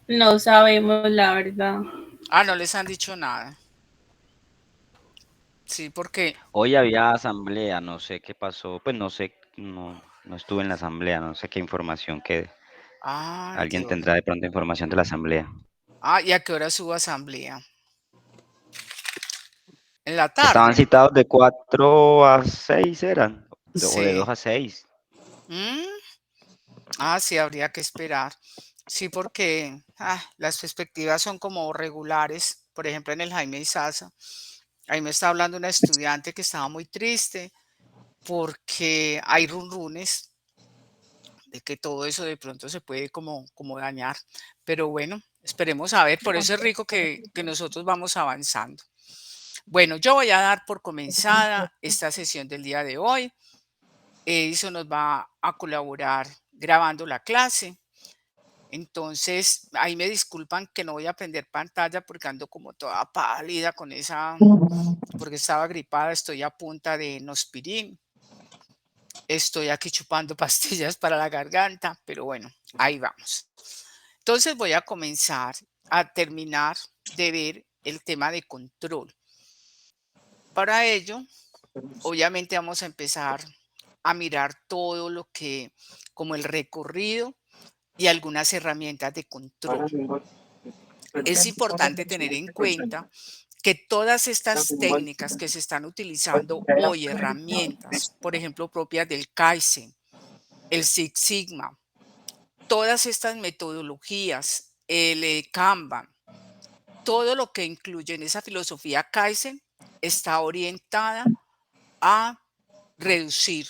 No sabemos la verdad. Ah, no les han dicho nada. Sí, porque, Hoy había asamblea, no sé qué pasó, pues no sé, no estuve en la asamblea, no sé qué información que ay alguien Dios. tendrá de pronto información de la asamblea. Ah, ¿y a qué hora su asamblea? En la Estaban tarde. citados de 4 a 6 eran, o de 2 Sí. a 6. Mm, Ah, sí, habría que esperar. Sí, porque las perspectivas son como regulares. Por ejemplo, en el Jaime Isaza, ahí me está hablando una estudiante que estaba muy triste porque hay runrunes de que todo eso de pronto se puede como dañar. Pero bueno, esperemos a ver. Por eso es rico que nosotros vamos avanzando. Bueno, yo voy a dar por comenzada esta sesión del día de hoy. Edison nos va a colaborar grabando la clase. Entonces, ahí me disculpan que no voy a prender pantalla porque ando como toda pálida con esa, porque estaba gripada, estoy a punta de Nospirin, estoy aquí chupando pastillas para la garganta, pero bueno, ahí vamos. Entonces voy a comenzar a terminar de ver el tema de control. Para ello, obviamente vamos a empezar a mirar todo lo que, como el recorrido y algunas herramientas de control. Es importante tener en cuenta que todas estas técnicas que se están utilizando hoy, herramientas, por ejemplo, propias del Kaizen, el Six Sigma, todas estas metodologías, el Kanban, todo lo que incluye en esa filosofía Kaizen está orientada a reducir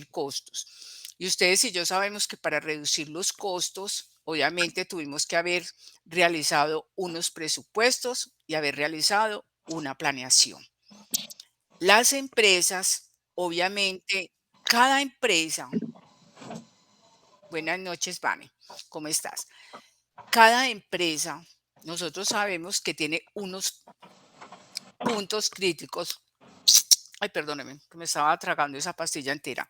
costos. Y ustedes y yo sabemos que para reducir los costos, obviamente tuvimos que haber realizado unos presupuestos y haber realizado una planeación. Las empresas, obviamente, cada empresa, buenas noches, Vane, ¿cómo estás? Cada empresa, nosotros sabemos que tiene unos puntos críticos. Ay, perdóneme, que me estaba tragando esa pastilla entera.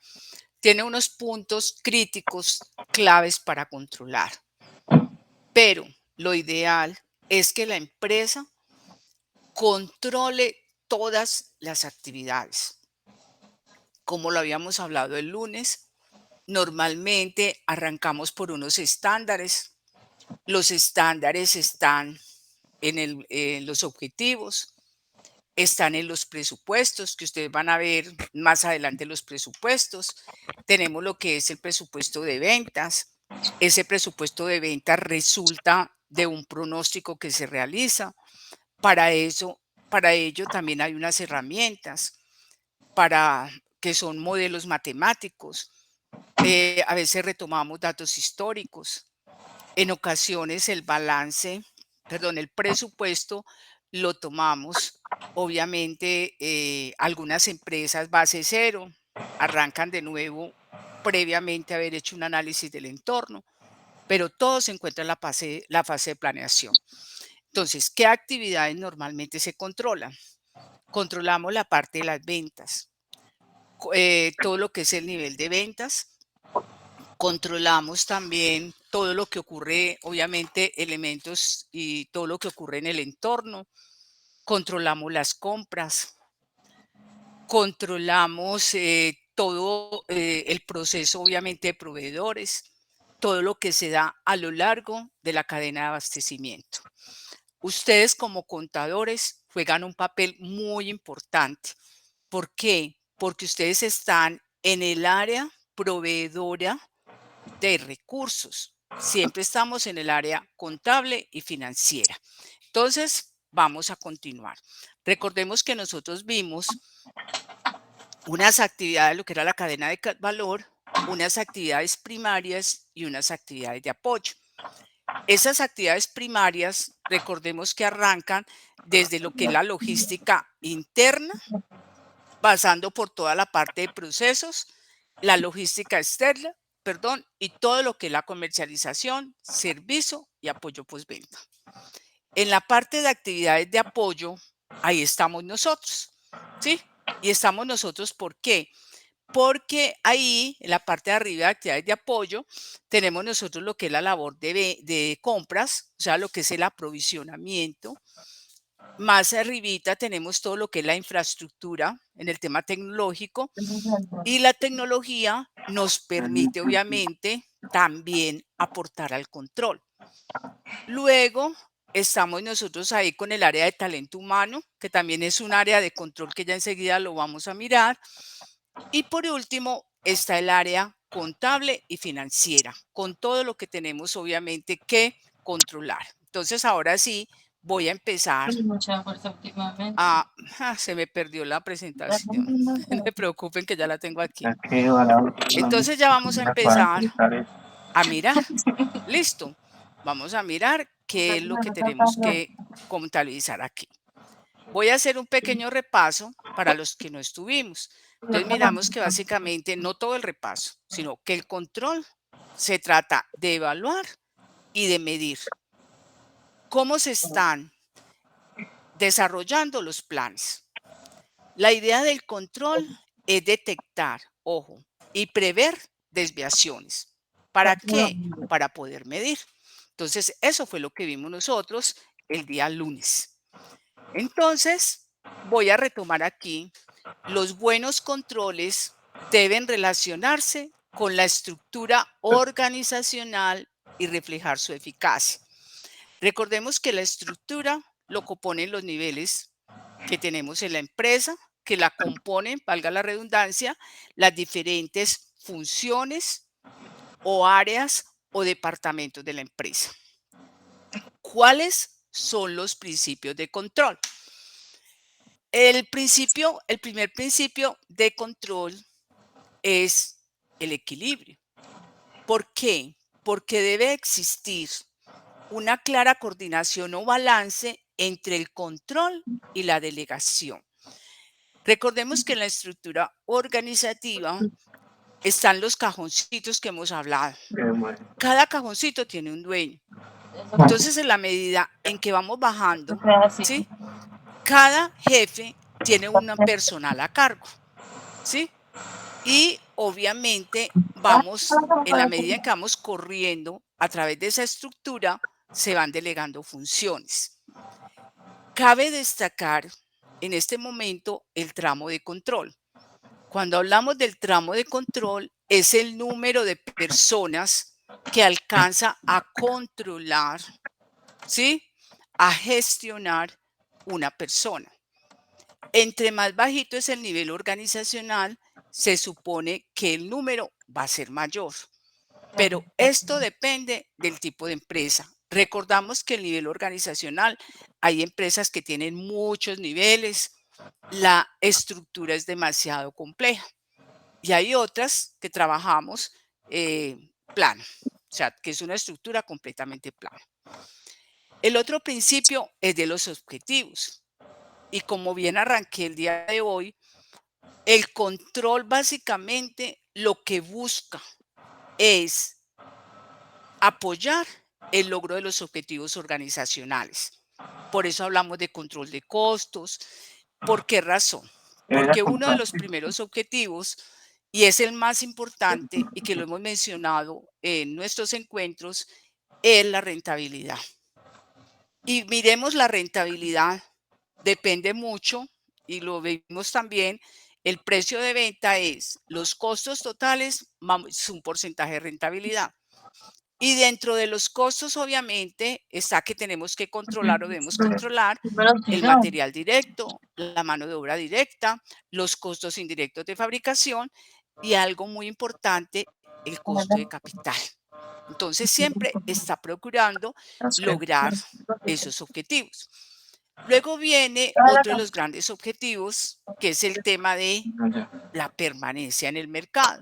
Tiene unos puntos críticos claves para controlar, pero lo ideal es que la empresa controle todas las actividades. Como lo habíamos hablado el lunes, normalmente arrancamos por unos estándares. Los estándares están en los objetivos, están en los presupuestos, que ustedes van a ver más adelante los presupuestos. Tenemos lo que es el presupuesto de ventas. Ese presupuesto de ventas resulta de un pronóstico que se realiza. Para eso, para ello también hay unas herramientas para que son modelos matemáticos. A veces retomamos datos históricos. En ocasiones el presupuesto lo tomamos, obviamente, algunas empresas base cero, arrancan de nuevo previamente haber hecho un análisis del entorno, pero todo se encuentra en la fase de planeación. Entonces, ¿qué actividades normalmente se controlan? Controlamos la parte de las ventas, todo lo que es el nivel de ventas. Controlamos también todo lo que ocurre, obviamente, elementos y todo lo que ocurre en el entorno. Controlamos las compras, controlamos todo el proceso, obviamente, de proveedores, todo lo que se da a lo largo de la cadena de abastecimiento. Ustedes como contadores juegan un papel muy importante. ¿Por qué? Porque ustedes están en el área proveedora de recursos. Siempre estamos en el área contable y financiera. Entonces, vamos a continuar. Recordemos que nosotros vimos unas actividades, lo que era la cadena de valor, unas actividades primarias y unas actividades de apoyo. Esas actividades primarias, recordemos que arrancan desde lo que es la logística interna, pasando por toda la parte de procesos, la logística externa, perdón, y todo lo que es la comercialización, servicio y apoyo postventa. En la parte de actividades de apoyo, ahí estamos nosotros, ¿sí? Y estamos nosotros, ¿por qué? porque ahí, en la parte de arriba de actividades de apoyo, tenemos nosotros lo que es la labor de compras, o sea, lo que es el aprovisionamiento. Más arribita tenemos todo lo que es la infraestructura en el tema tecnológico, y la tecnología nos permite, obviamente, también aportar al control. Luego estamos nosotros ahí con el área de talento humano, que también es un área de control que ya enseguida lo vamos a mirar. Y por último está el área contable y financiera, con todo lo que tenemos obviamente que controlar. Entonces ahora sí voy a empezar Mucha fuerza últimamente. se me perdió la presentación. No me preocupen que ya la tengo aquí. Entonces Entonces ya vamos a empezar a mirar. Listo. Vamos a mirar qué es lo que tenemos que contabilizar aquí. Voy a hacer un pequeño repaso para los que no estuvimos. Entonces miramos que básicamente no todo el repaso, sino que el control se trata de evaluar y de medir cómo se están desarrollando los planes. La idea del control es detectar, ojo, y prever desviaciones. ¿Para qué? Para poder medir. Entonces, eso fue lo que vimos nosotros el día lunes. Entonces, voy a retomar aquí. Los buenos controles deben relacionarse con la estructura organizacional y reflejar su eficacia. Recordemos que la estructura lo componen los niveles que tenemos en la empresa, que la componen, valga la redundancia, las diferentes funciones o áreas o departamentos de la empresa. ¿Cuáles son los principios de control? El primer principio de control es el equilibrio. ¿Por qué? Porque debe existir una clara coordinación o balance entre el control y la delegación. Recordemos que en la estructura organizativa están los cajoncitos que hemos hablado. Cada cajoncito tiene un dueño. Entonces, en la medida en que vamos bajando, ¿sí? Cada jefe tiene un personal a cargo, ¿sí? Y obviamente vamos, en la medida en que vamos corriendo a través de esa estructura, se van delegando funciones. Cabe destacar en este momento el tramo de control. Cuando hablamos del tramo de control, es el número de personas que alcanza a controlar, ¿sí? A gestionar una persona. Entre más bajito es el nivel organizacional, se supone que el número va a ser mayor. Pero esto depende del tipo de empresa. Recordamos que el nivel organizacional, hay empresas que tienen muchos niveles, la estructura es demasiado compleja. Y hay otras que trabajamos plano, o sea, que es una estructura completamente plana. El otro principio es de los objetivos. Y como bien arranqué el día de hoy, el control básicamente lo que busca es apoyar el logro de los objetivos organizacionales. Por eso hablamos de control de costos. ¿Por qué razón? Porque uno de los primeros objetivos, y es el más importante y que lo hemos mencionado en nuestros encuentros, es la rentabilidad. Y miremos la rentabilidad, depende mucho, y lo vimos también, el precio de venta es los costos totales más un porcentaje de rentabilidad. Y dentro de los costos, obviamente, está que tenemos que controlar o debemos controlar el material directo, la mano de obra directa, los costos indirectos de fabricación y algo muy importante, el costo de capital. Entonces, siempre está procurando lograr esos objetivos. Luego viene otro de los grandes objetivos, que es el tema de la permanencia en el mercado.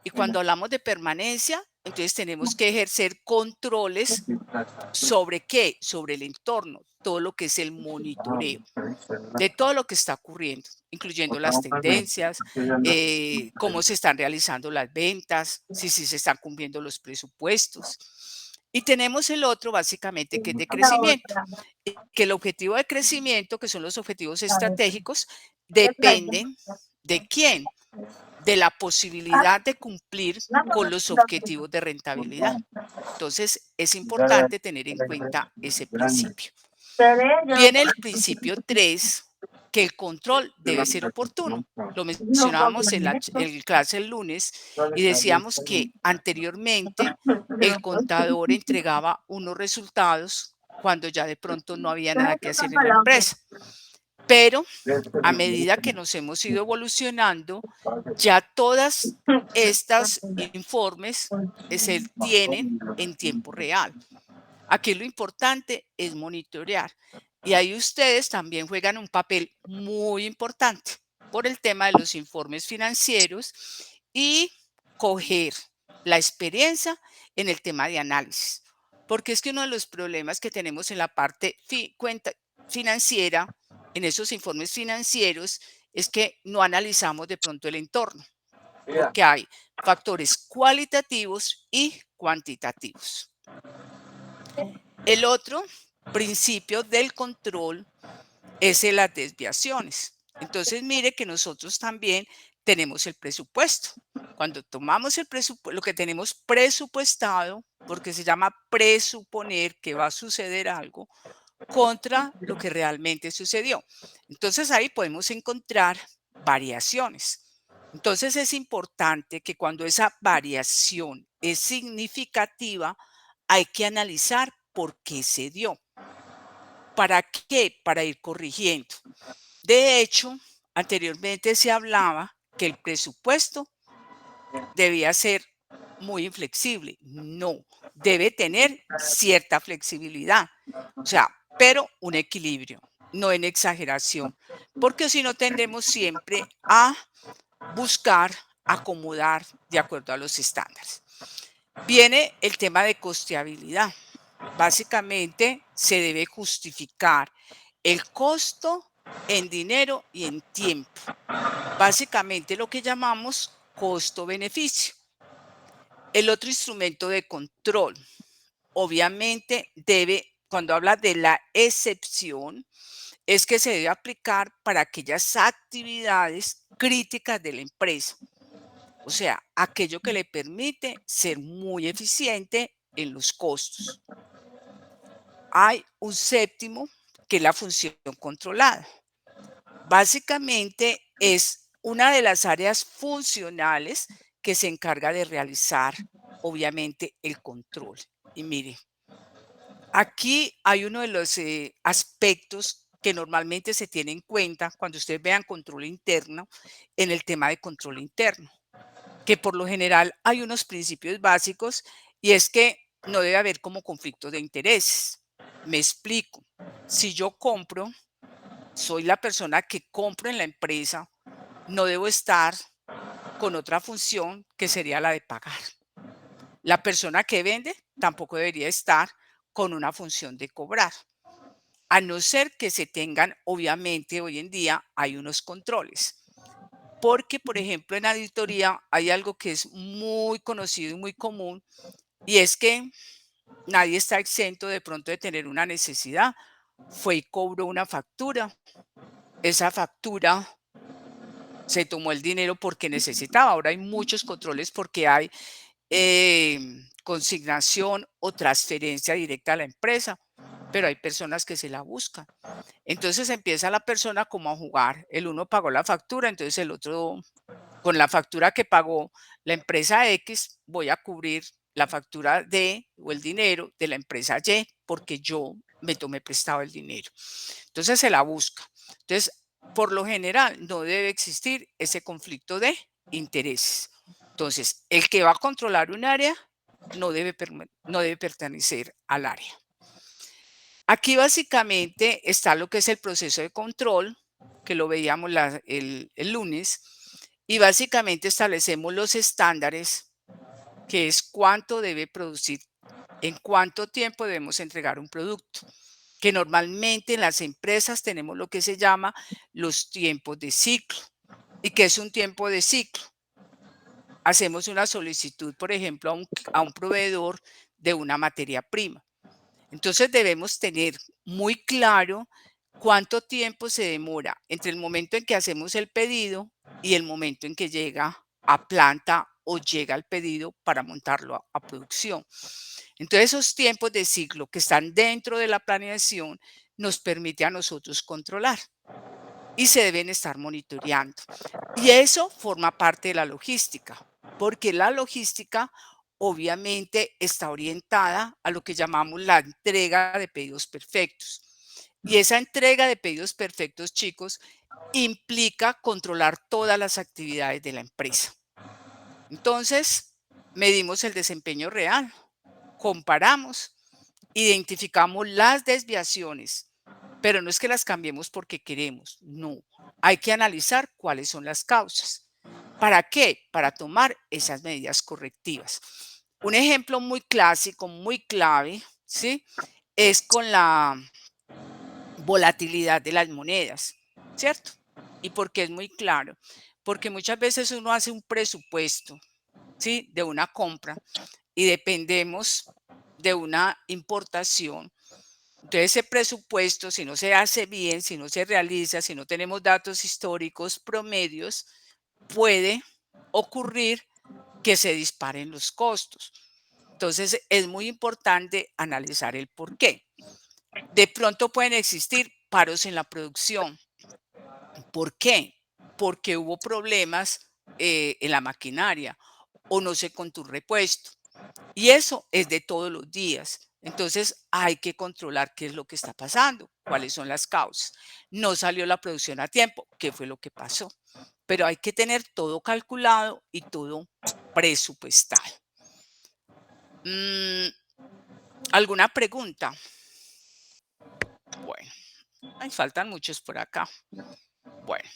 Y cuando hablamos de permanencia, entonces tenemos que ejercer controles sobre qué, sobre el entorno, todo lo que es el monitoreo de todo lo que está ocurriendo, incluyendo las tendencias, cómo se están realizando las ventas, si se están cumpliendo los presupuestos. Y tenemos el otro básicamente que es de crecimiento, que el objetivo de crecimiento, que son los objetivos estratégicos, dependen de quién, de la posibilidad de cumplir con los objetivos de rentabilidad. Entonces, es importante tener en cuenta ese principio. Viene el principio 3, que el control debe ser oportuno. Lo mencionábamos en la clase el lunes y decíamos que anteriormente el contador entregaba unos resultados cuando ya de pronto no había nada que hacer en la empresa. Pero a medida que nos hemos ido evolucionando, ya todas estas informes se tienen en tiempo real. Aquí lo importante es monitorear. Y ahí ustedes también juegan un papel muy importante por el tema de los informes financieros y coger la experiencia en el tema de análisis. Porque es que uno de los problemas que tenemos en la parte cuenta financiera, en esos informes financieros, es que no analizamos de pronto el entorno. Porque hay factores cualitativos y cuantitativos. El otro principio del control es el de las desviaciones. Entonces, mire que nosotros también tenemos el presupuesto. Cuando tomamos el presupuesto, lo que tenemos presupuestado, porque se llama presuponer que va a suceder algo, contra lo que realmente sucedió. Entonces, ahí podemos encontrar variaciones. Entonces, es importante que cuando esa variación es significativa, hay que analizar por qué se dio. ¿Para qué? Para ir corrigiendo. De hecho, anteriormente se hablaba que el presupuesto debía ser muy inflexible. No, debe tener cierta flexibilidad. O sea, pero un equilibrio, no en exageración, porque si no tendremos siempre a buscar acomodar de acuerdo a los estándares. Viene el tema de costeabilidad. Básicamente se debe justificar el costo en dinero y en tiempo. Básicamente lo que llamamos costo-beneficio. El otro instrumento de control, obviamente cuando habla de la excepción, es que se debe aplicar para aquellas actividades críticas de la empresa. O sea, aquello que le permite ser muy eficiente en los costos. Hay un séptimo, que es la función controlada. Básicamente es una de las áreas funcionales que se encarga de realizar, obviamente, el control. Y mire, aquí hay uno de los aspectos que normalmente se tiene en cuenta cuando ustedes vean control interno, en el tema de control interno, que por lo general hay unos principios básicos y es que no debe haber como conflicto de intereses. Me explico. Si yo compro, soy la persona que compro en la empresa, no debo estar con otra función que sería la de pagar. La persona que vende tampoco debería estar con una función de cobrar. A no ser que se tengan, obviamente hoy en día hay unos controles. Porque, por ejemplo, en auditoría hay algo que es muy conocido y muy común, y es que nadie está exento de pronto de tener una necesidad. Fue y cobró una factura. Esa factura se tomó el dinero porque necesitaba. Ahora hay muchos controles porque hay consignación o transferencia directa a la empresa, pero hay personas que se la buscan. Entonces empieza la persona como a jugar. El uno pagó la factura, entonces el otro, con la factura que pagó la empresa X, voy a cubrir la factura de o el dinero de la empresa Y porque yo me tomé prestado el dinero. Entonces se la busca. Entonces, por lo general, no debe existir ese conflicto de intereses. Entonces, el que va a controlar un área no debe pertenecer al área. Aquí básicamente está lo que es el proceso de control, que lo veíamos el lunes, y básicamente establecemos los estándares, que es cuánto debe producir, en cuánto tiempo debemos entregar un producto, que normalmente en las empresas tenemos lo que se llama los tiempos de ciclo. ¿Y qué es un tiempo de ciclo? Hacemos una solicitud, por ejemplo, a un proveedor de una materia prima. Entonces debemos tener muy claro cuánto tiempo se demora entre el momento en que hacemos el pedido y el momento en que llega a planta o llega al pedido para montarlo a producción. Entonces, esos tiempos de ciclo que están dentro de la planeación nos permite a nosotros controlar y se deben estar monitoreando. Y eso forma parte de la logística, porque la logística obviamente está orientada a lo que llamamos la entrega de pedidos perfectos. Y esa entrega de pedidos perfectos, chicos, implica controlar todas las actividades de la empresa. Entonces, medimos el desempeño real, comparamos, identificamos las desviaciones, pero no es que las cambiemos porque queremos, no. Hay que analizar cuáles son las causas. ¿Para qué? Para tomar esas medidas correctivas. Un ejemplo muy clásico, muy clave, ¿sí? Es con la volatilidad de las monedas, ¿cierto? ¿Y por qué es muy claro? Porque muchas veces uno hace un presupuesto, ¿sí? De una compra y dependemos de una importación. Entonces, ese presupuesto, si no se hace bien, si no se realiza, si no tenemos datos históricos promedios, puede ocurrir que se disparen los costos. Entonces, es muy importante analizar el por qué. De pronto pueden existir paros en la producción. ¿Por qué? Porque hubo problemas en la maquinaria o no se contó un repuesto. Y eso es de todos los días. Entonces hay que controlar qué es lo que está pasando, cuáles son las causas. No salió la producción a tiempo, qué fue lo que pasó. Pero hay que tener todo calculado y todo presupuestado. ¿Alguna pregunta? Bueno, faltan muchos por acá. Bueno,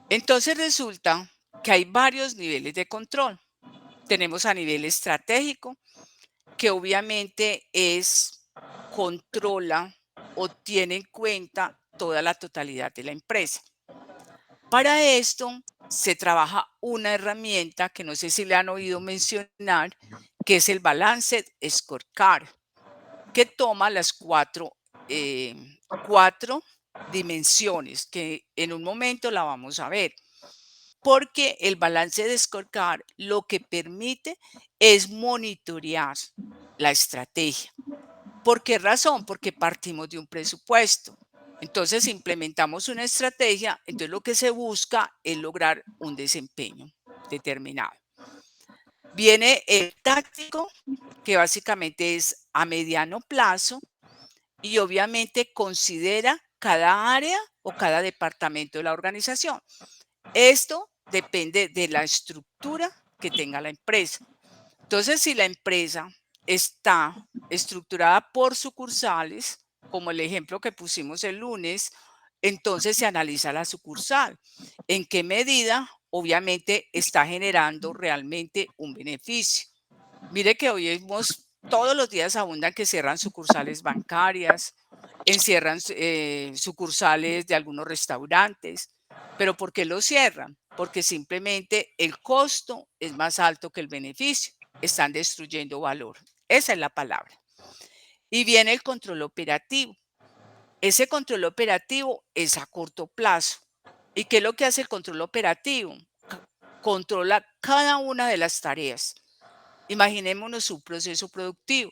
entonces resulta que hay varios niveles de control. Tenemos a nivel estratégico, que obviamente controla o tiene en cuenta toda la totalidad de la empresa. Para esto se trabaja una herramienta que no sé si le han oído mencionar, que es el Balanced Scorecard, que toma las cuatro dimensiones, que en un momento la vamos a ver. Porque el balance de scorecard lo que permite es monitorear la estrategia. ¿Por qué razón? Porque partimos de un presupuesto. Entonces implementamos una estrategia, entonces lo que se busca es lograr un desempeño determinado. Viene el táctico, que básicamente es a mediano plazo y obviamente considera cada área o cada departamento de la organización. Esto depende de la estructura que tenga la empresa. Entonces, si la empresa está estructurada por sucursales, como el ejemplo que pusimos el lunes, entonces se analiza la sucursal. ¿En qué medida? Obviamente está generando realmente un beneficio. Mire que hoy todos los días abundan que cierran sucursales bancarias, encierran sucursales de algunos restaurantes. ¿Pero por qué lo cierran? Porque simplemente el costo es más alto que el beneficio. Están destruyendo valor. Esa es la palabra. Y viene el control operativo. Ese control operativo es a corto plazo. ¿Y qué es lo que hace el control operativo? Controla cada una de las tareas. Imaginémonos un proceso productivo.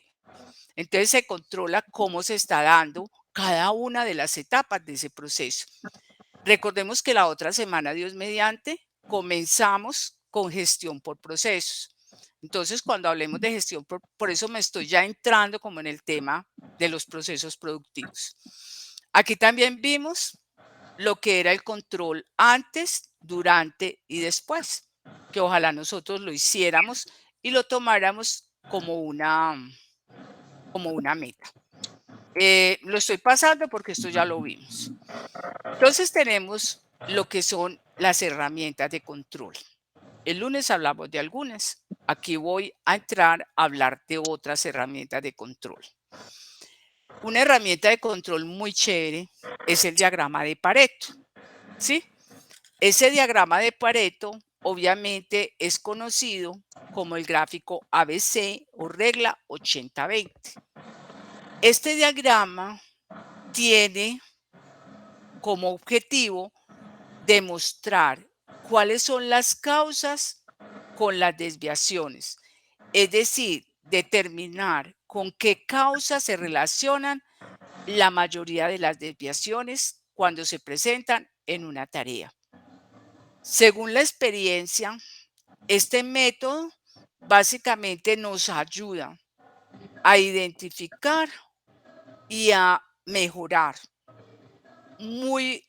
Entonces se controla cómo se está dando cada una de las etapas de ese proceso. Recordemos que la otra semana, Dios mediante, comenzamos con gestión por procesos. Entonces, cuando hablemos de gestión, por eso me estoy ya entrando como en el tema de los procesos productivos. Aquí también vimos lo que era el control antes, durante y después, que ojalá nosotros lo hiciéramos y lo tomáramos como una meta. Lo estoy pasando porque esto ya lo vimos. Entonces tenemos lo que son las herramientas de control. El lunes hablamos de algunas. Aquí voy a entrar a hablar de otras herramientas de control. Una herramienta de control muy chévere es el diagrama de Pareto. ¿Sí? Ese diagrama de Pareto obviamente es conocido como el gráfico ABC o regla 80-20. Este diagrama tiene como objetivo demostrar cuáles son las causas con las desviaciones. Es decir, determinar con qué causas se relacionan la mayoría de las desviaciones cuando se presentan en una tarea. Según la experiencia, este método básicamente nos ayuda a identificar y a mejorar muy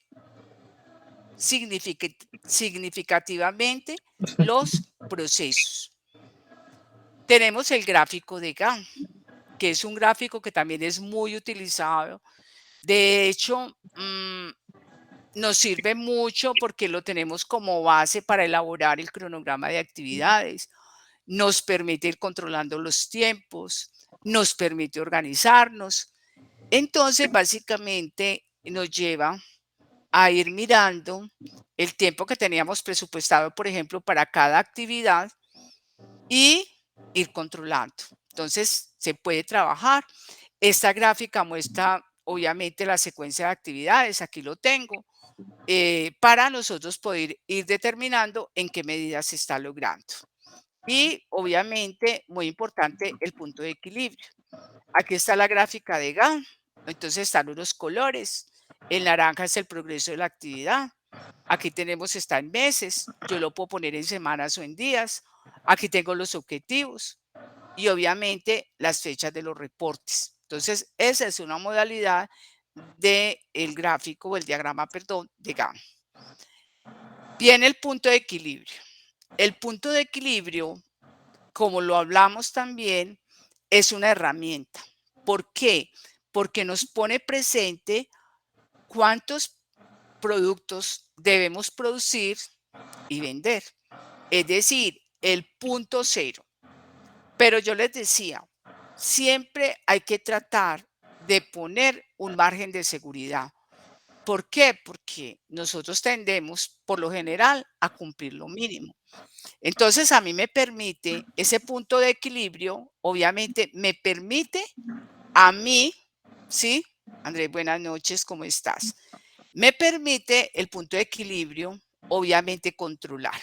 significativamente los procesos. Tenemos el gráfico de Gantt, que es un gráfico que también es muy utilizado. De hecho, nos sirve mucho porque lo tenemos como base para elaborar el cronograma de actividades. Nos permite ir controlando los tiempos, nos permite organizarnos. Entonces, básicamente nos lleva a ir mirando el tiempo que teníamos presupuestado, por ejemplo, para cada actividad y ir controlando. Entonces, se puede trabajar. Esta gráfica muestra, obviamente, la secuencia de actividades. Aquí lo tengo. Para nosotros poder ir determinando en qué medida se está logrando. Y obviamente, muy importante, el punto de equilibrio. Aquí está la gráfica de Gantt. Entonces están unos colores. El naranja es el progreso de la actividad. Aquí tenemos, está en meses. Yo lo puedo poner en semanas o en días. Aquí tengo los objetivos y obviamente las fechas de los reportes. Entonces, esa es una modalidad del gráfico o el diagrama, perdón, de Gantt. Viene el punto de equilibrio. El punto de equilibrio, como lo hablamos también, es una herramienta. ¿Por qué? Porque nos pone presente cuántos productos debemos producir y vender. Es decir, el punto cero. Pero yo les decía, siempre hay que tratar de poner un margen de seguridad. ¿Por qué? Porque nosotros tendemos, por lo general, a cumplir lo mínimo. Entonces, a mí me permite ese punto de equilibrio, obviamente, me permite a mí, ¿sí? Andrés, buenas noches, ¿cómo estás? Me permite el punto de equilibrio, obviamente, controlar.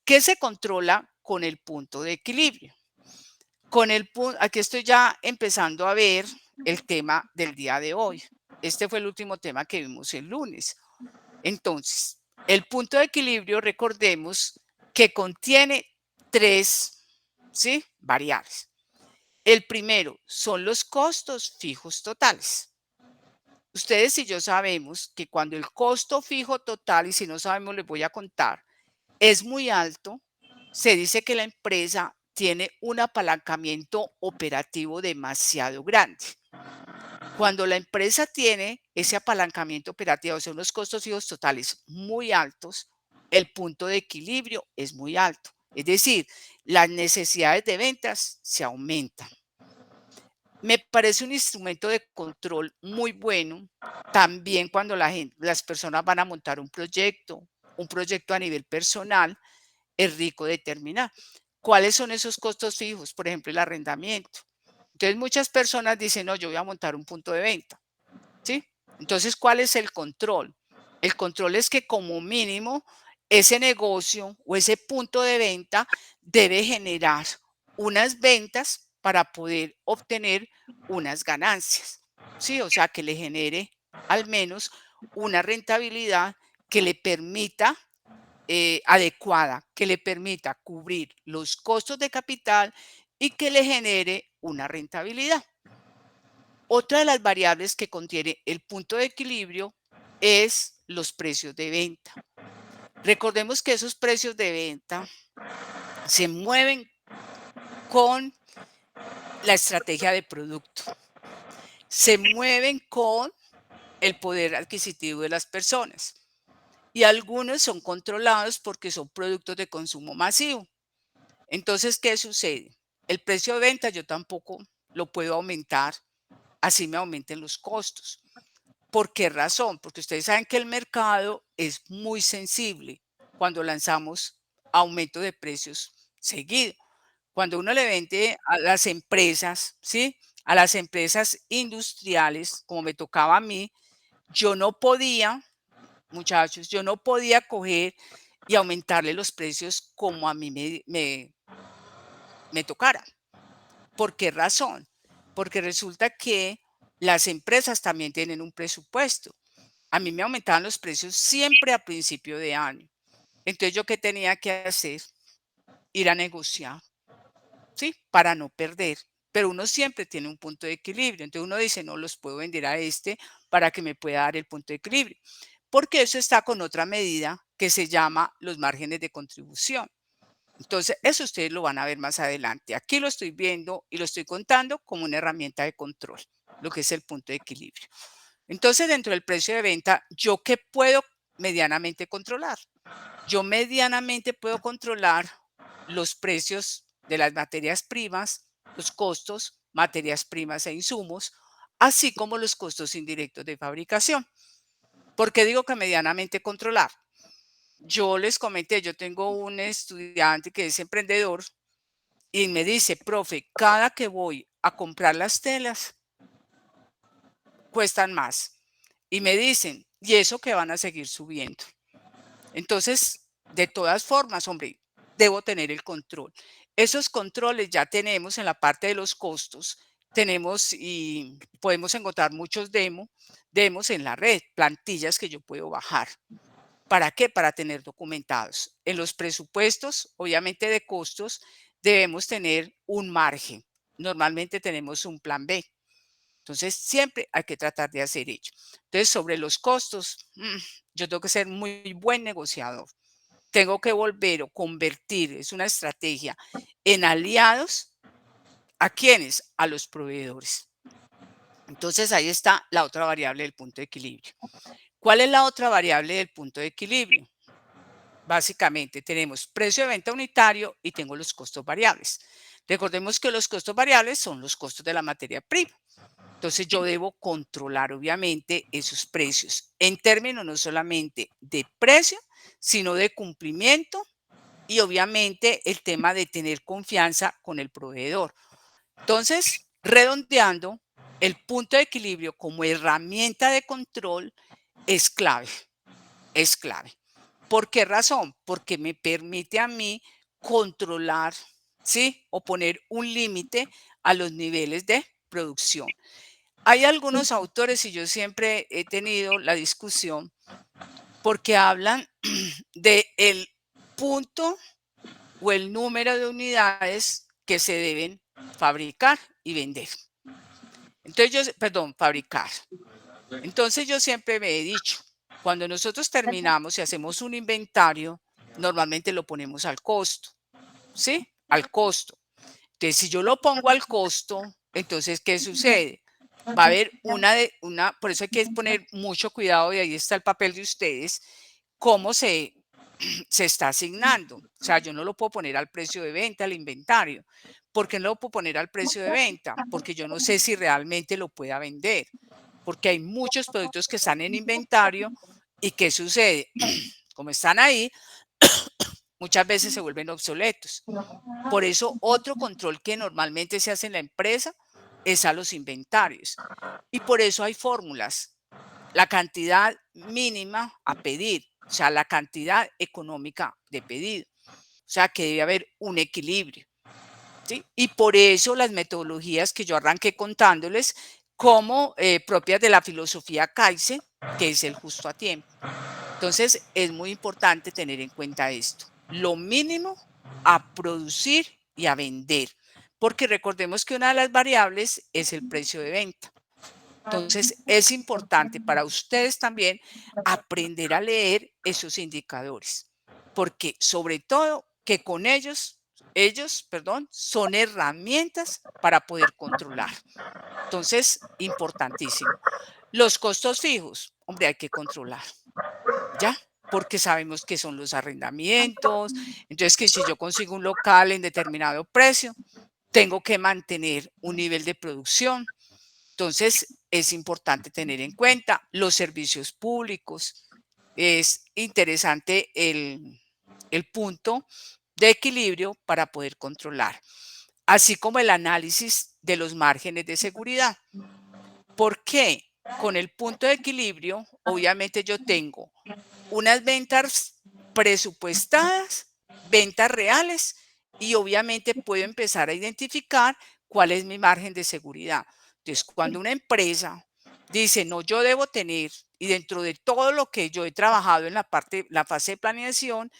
¿Qué se controla con el punto de equilibrio? Aquí estoy ya empezando a ver el tema del día de hoy. Este fue el último tema que vimos el lunes. Entonces, el punto de equilibrio, recordemos que contiene tres, ¿sí?, variables. El primero son los costos fijos totales. Ustedes y yo sabemos que cuando el costo fijo total, y si no sabemos les voy a contar, es muy alto, se dice que la empresa tiene un apalancamiento operativo demasiado grande. Cuando la empresa tiene ese apalancamiento operativo, o sea, unos costos fijos totales muy altos, el punto de equilibrio es muy alto. Es decir, las necesidades de ventas se aumentan. Me parece un instrumento de control muy bueno. También cuando las personas van a montar un proyecto a nivel personal, es rico determinar cuáles son esos costos fijos, por ejemplo, el arrendamiento. Entonces, muchas personas dicen, no, yo voy a montar un punto de venta, ¿sí? Entonces, ¿cuál es el control? El control es que como mínimo ese negocio o ese punto de venta debe generar unas ventas para poder obtener unas ganancias, ¿sí? O sea, que le genere al menos una rentabilidad que le permita adecuada, que le permita cubrir los costos de capital y que le genere una rentabilidad. Otra de las variables que contiene el punto de equilibrio es los precios de venta. Recordemos que esos precios de venta se mueven con la estrategia de producto, se mueven con el poder adquisitivo de las personas y algunos son controlados porque son productos de consumo masivo. Entonces, ¿qué sucede? El precio de venta yo tampoco lo puedo aumentar, así me aumenten los costos. ¿Por qué razón? Porque ustedes saben que el mercado es muy sensible cuando lanzamos aumento de precios seguido. Cuando uno le vende a las empresas, ¿sí? A las empresas industriales, como me tocaba a mí, yo no podía, muchachos, yo no podía coger y aumentarle los precios como a mí me tocara. ¿Por qué razón? Porque resulta que las empresas también tienen un presupuesto. A mí me aumentaban los precios siempre a principio de año. Entonces, ¿yo qué tenía que hacer? Ir a negociar, ¿sí? Para no perder. Pero uno siempre tiene un punto de equilibrio. Entonces, uno dice, no, los puedo vender a este para que me pueda dar el punto de equilibrio. Porque eso está con otra medida que se llama los márgenes de contribución. Entonces, eso ustedes lo van a ver más adelante. Aquí lo estoy viendo y lo estoy contando como una herramienta de control, lo que es el punto de equilibrio. Entonces, dentro del precio de venta, ¿yo qué puedo medianamente controlar? Yo medianamente puedo controlar los precios de las materias primas, los costos, materias primas e insumos, así como los costos indirectos de fabricación. ¿Por qué digo que medianamente controlar? Yo les comenté, yo tengo un estudiante que es emprendedor y me dice, profe, cada que voy a comprar las telas, cuestan más. Y me dicen, y eso que van a seguir subiendo. Entonces, de todas formas, hombre, debo tener el control. Esos controles ya tenemos en la parte de los costos. Tenemos y podemos encontrar muchos demos en la red, plantillas que yo puedo bajar. ¿Para qué? Para tener documentados. En los presupuestos, obviamente de costos, debemos tener un margen. Normalmente tenemos un plan B. Entonces, siempre hay que tratar de hacer ello. Entonces, sobre los costos, yo tengo que ser muy buen negociador. Tengo que volver o convertir, es una estrategia, en aliados. ¿A quiénes? A los proveedores. Entonces, ahí está la otra variable del punto de equilibrio. ¿Cuál es la otra variable del punto de equilibrio? Básicamente tenemos precio de venta unitario y tengo los costos variables. Recordemos que los costos variables son los costos de la materia prima. Entonces yo debo controlar obviamente esos precios en términos no solamente de precio, sino de cumplimiento y obviamente el tema de tener confianza con el proveedor. Entonces, redondeando, el punto de equilibrio como herramienta de control es clave, es clave. ¿Por qué razón? Porque me permite a mí controlar, ¿sí? O poner un límite a los niveles de producción. Hay algunos autores, y yo siempre he tenido la discusión, porque hablan de el punto o el número de unidades que se deben fabricar y vender. Entonces fabricar. Entonces yo siempre me he dicho, cuando nosotros terminamos y hacemos un inventario, normalmente lo ponemos al costo, ¿sí? Al costo. Entonces, si yo lo pongo al costo, entonces, ¿qué sucede? Va a haber por eso hay que poner mucho cuidado y ahí está el papel de ustedes, cómo se está asignando. O sea, yo no lo puedo poner al precio de venta, al inventario. ¿Por qué no lo puedo poner al precio de venta? Porque yo no sé si realmente lo pueda vender. Porque hay muchos productos que están en inventario y ¿qué sucede? Como están ahí, muchas veces se vuelven obsoletos. Por eso, otro control que normalmente se hace en la empresa es a los inventarios. Y por eso hay fórmulas. La cantidad mínima a pedir, o sea, la cantidad económica de pedido. O sea, que debe haber un equilibrio. ¿Sí? Y por eso las metodologías que yo arranqué contándoles como propias de la filosofía Kaizen, que es el justo a tiempo. Entonces, es muy importante tener en cuenta esto. Lo mínimo a producir y a vender, porque recordemos que una de las variables es el precio de venta. Entonces, es importante para ustedes también aprender a leer esos indicadores, porque sobre todo que con ellos, son herramientas para poder controlar. Entonces, importantísimo. Los costos fijos, hombre, hay que controlar, ¿ya? Porque sabemos que son los arrendamientos. Entonces, que si yo consigo un local en determinado precio, tengo que mantener un nivel de producción. Entonces, es importante tener en cuenta los servicios públicos. Es interesante el punto de equilibrio para poder controlar, así como el análisis de los márgenes de seguridad. ¿Por qué? Con el punto de equilibrio, obviamente yo tengo unas ventas presupuestadas, ventas reales, y obviamente puedo empezar a identificar cuál es mi margen de seguridad. Entonces, cuando una empresa dice, no, yo debo tener, y dentro de todo lo que yo he trabajado en la fase de planeación,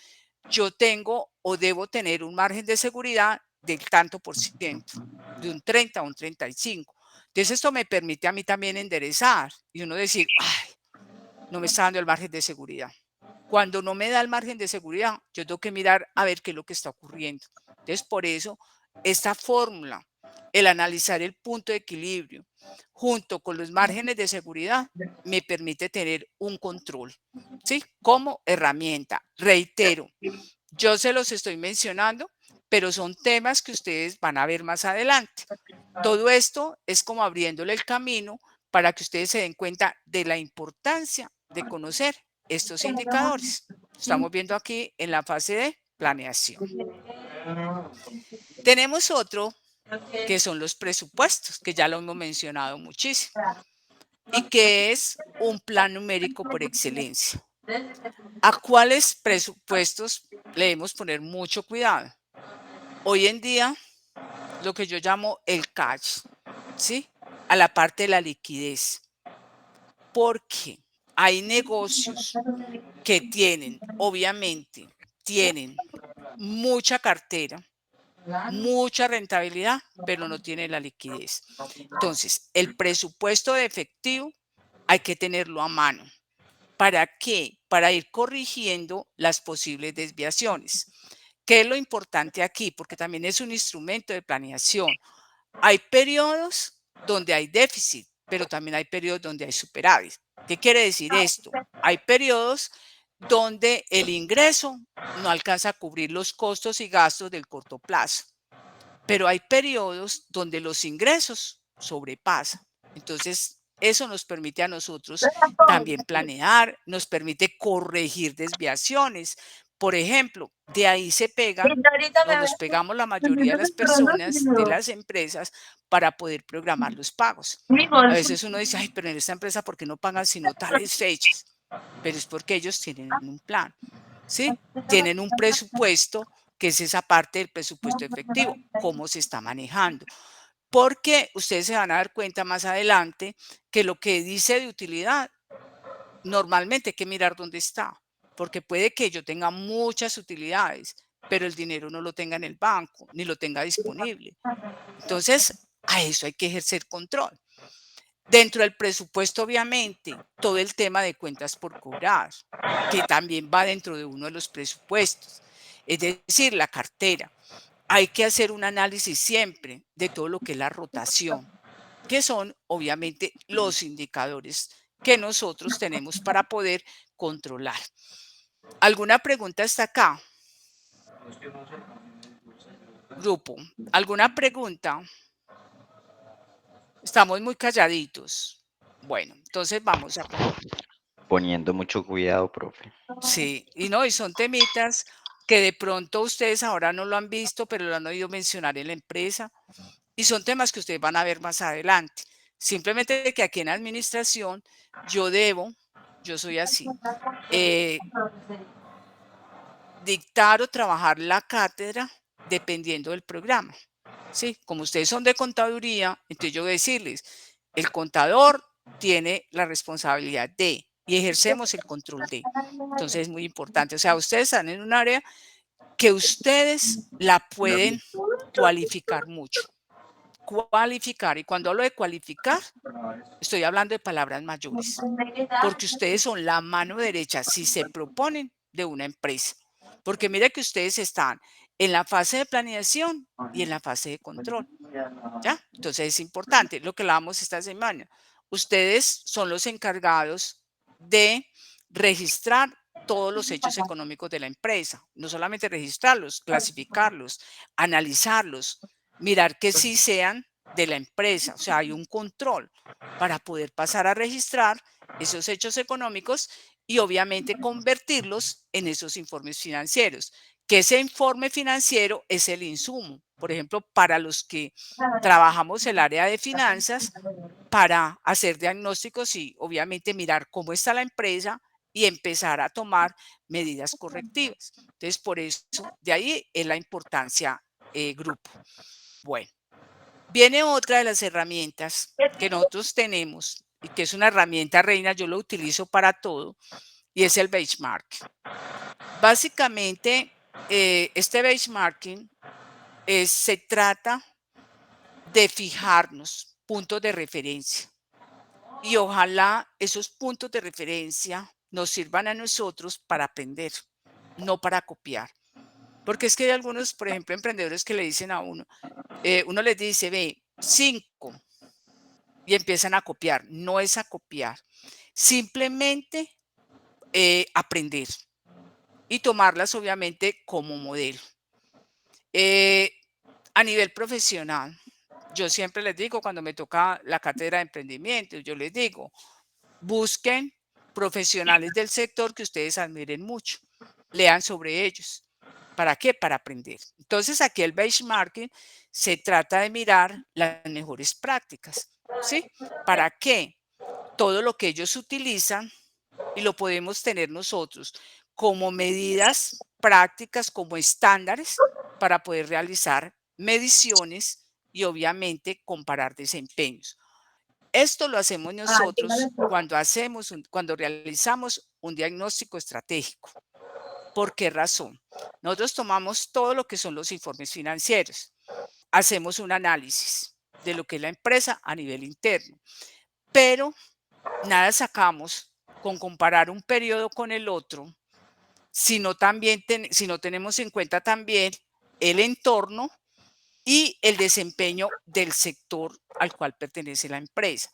yo tengo o debo tener un margen de seguridad del tanto por ciento, de un 30 a un 35. Entonces, esto me permite a mí también enderezar y uno decir, ay, no me está dando el margen de seguridad. Cuando no me da el margen de seguridad, yo tengo que mirar a ver qué es lo que está ocurriendo. Entonces, por eso, esta fórmula, el analizar el punto de equilibrio junto con los márgenes de seguridad, me permite tener un control, ¿sí? Como herramienta. Reitero, yo se los estoy mencionando, pero son temas que ustedes van a ver más adelante. Todo esto es como abriéndole el camino para que ustedes se den cuenta de la importancia de conocer estos indicadores. Estamos viendo aquí en la fase de planeación. Tenemos otro que son los presupuestos, que ya lo hemos mencionado muchísimo, y que es un plan numérico por excelencia. ¿A cuáles presupuestos le debemos poner mucho cuidado? Hoy en día, lo que yo llamo el cash, ¿sí? A la parte de la liquidez. Porque hay negocios que tienen, obviamente, tienen mucha cartera, mucha rentabilidad, pero no tienen la liquidez. Entonces, el presupuesto de efectivo hay que tenerlo a mano. ¿Para qué? Para ir corrigiendo las posibles desviaciones. ¿Qué es lo importante aquí? Porque también es un instrumento de planeación. Hay periodos donde hay déficit, pero también hay periodos donde hay superávit. ¿Qué quiere decir esto? Hay periodos donde el ingreso no alcanza a cubrir los costos y gastos del corto plazo, pero hay periodos donde los ingresos sobrepasan. Entonces, eso nos permite a nosotros también planear, nos permite corregir desviaciones. Por ejemplo, de ahí se pegan, nos pegamos la mayoría de las personas, de las empresas, para poder programar los pagos. A veces uno dice, ay, pero en esta empresa, ¿por qué no pagan sino tales fechas? Pero es porque ellos tienen un plan, ¿sí? Tienen un presupuesto, que es esa parte del presupuesto efectivo, cómo se está manejando. Porque ustedes se van a dar cuenta más adelante que lo que dice de utilidad, normalmente hay que mirar dónde está, porque puede que yo tenga muchas utilidades, pero el dinero no lo tenga en el banco, ni lo tenga disponible. Entonces, a eso hay que ejercer control. Dentro del presupuesto, obviamente, todo el tema de cuentas por cobrar, que también va dentro de uno de los presupuestos, es decir, la cartera. Hay que hacer un análisis siempre de todo lo que es la rotación, que son obviamente los indicadores que nosotros tenemos para poder controlar. ¿Alguna pregunta hasta acá? Grupo, ¿alguna pregunta? Estamos muy calladitos. Bueno, entonces vamos a... Poniendo mucho cuidado, profe. Sí, y no, y son temitas que de pronto ustedes ahora no lo han visto, pero lo han oído mencionar en la empresa, y son temas que ustedes van a ver más adelante. Simplemente que aquí en administración yo soy así, dictar o trabajar la cátedra dependiendo del programa. ¿Sí? Como ustedes son de contaduría, entonces yo voy a decirles, el contador tiene la responsabilidad de, y ejercemos el control de. Entonces es muy importante. O sea, ustedes están en un área que ustedes la pueden cualificar mucho. Cualificar. Y cuando hablo de cualificar, estoy hablando de palabras mayores. Porque ustedes son la mano derecha, si se proponen, de una empresa. Porque mire que ustedes están en la fase de planeación y en la fase de control. ¿Ya? Entonces es importante lo que hablábamos esta semana. Ustedes son los encargados de registrar todos los hechos económicos de la empresa. No solamente registrarlos, clasificarlos, analizarlos, mirar que sí sean de la empresa. O sea, hay un control para poder pasar a registrar esos hechos económicos y obviamente convertirlos en esos informes financieros, que ese informe financiero es el insumo, por ejemplo, para los que trabajamos el área de finanzas, para hacer diagnósticos y obviamente mirar cómo está la empresa y empezar a tomar medidas correctivas. Entonces, por eso, de ahí es la importancia grupo. Bueno, viene otra de las herramientas que nosotros tenemos y que es una herramienta reina, yo lo utilizo para todo, y es el benchmarking. Básicamente, este benchmarking se trata de fijarnos puntos de referencia y ojalá esos puntos de referencia nos sirvan a nosotros para aprender, no para copiar. Porque es que hay algunos, por ejemplo, emprendedores que le dicen a uno, uno les dice, ve, 5 y empiezan a copiar. No es a copiar, simplemente aprender y tomarlas obviamente como modelo. A nivel profesional, yo siempre les digo cuando me toca la cátedra de emprendimiento, yo les digo, busquen profesionales del sector que ustedes admiren mucho, lean sobre ellos. ¿Para qué? Para aprender. Entonces aquí el benchmarking se trata de mirar las mejores prácticas, ¿sí? ¿Para qué? Todo lo que ellos utilizan y lo podemos tener nosotros como medidas prácticas, como estándares para poder realizar mediciones y obviamente comparar desempeños. Esto lo hacemos nosotros cuando realizamos un diagnóstico estratégico. ¿Por qué razón? Nosotros tomamos todo lo que son los informes financieros, hacemos un análisis de lo que es la empresa a nivel interno, pero nada sacamos con comparar un periodo con el otro, sino también si no tenemos en cuenta también el entorno y el desempeño del sector al cual pertenece la empresa.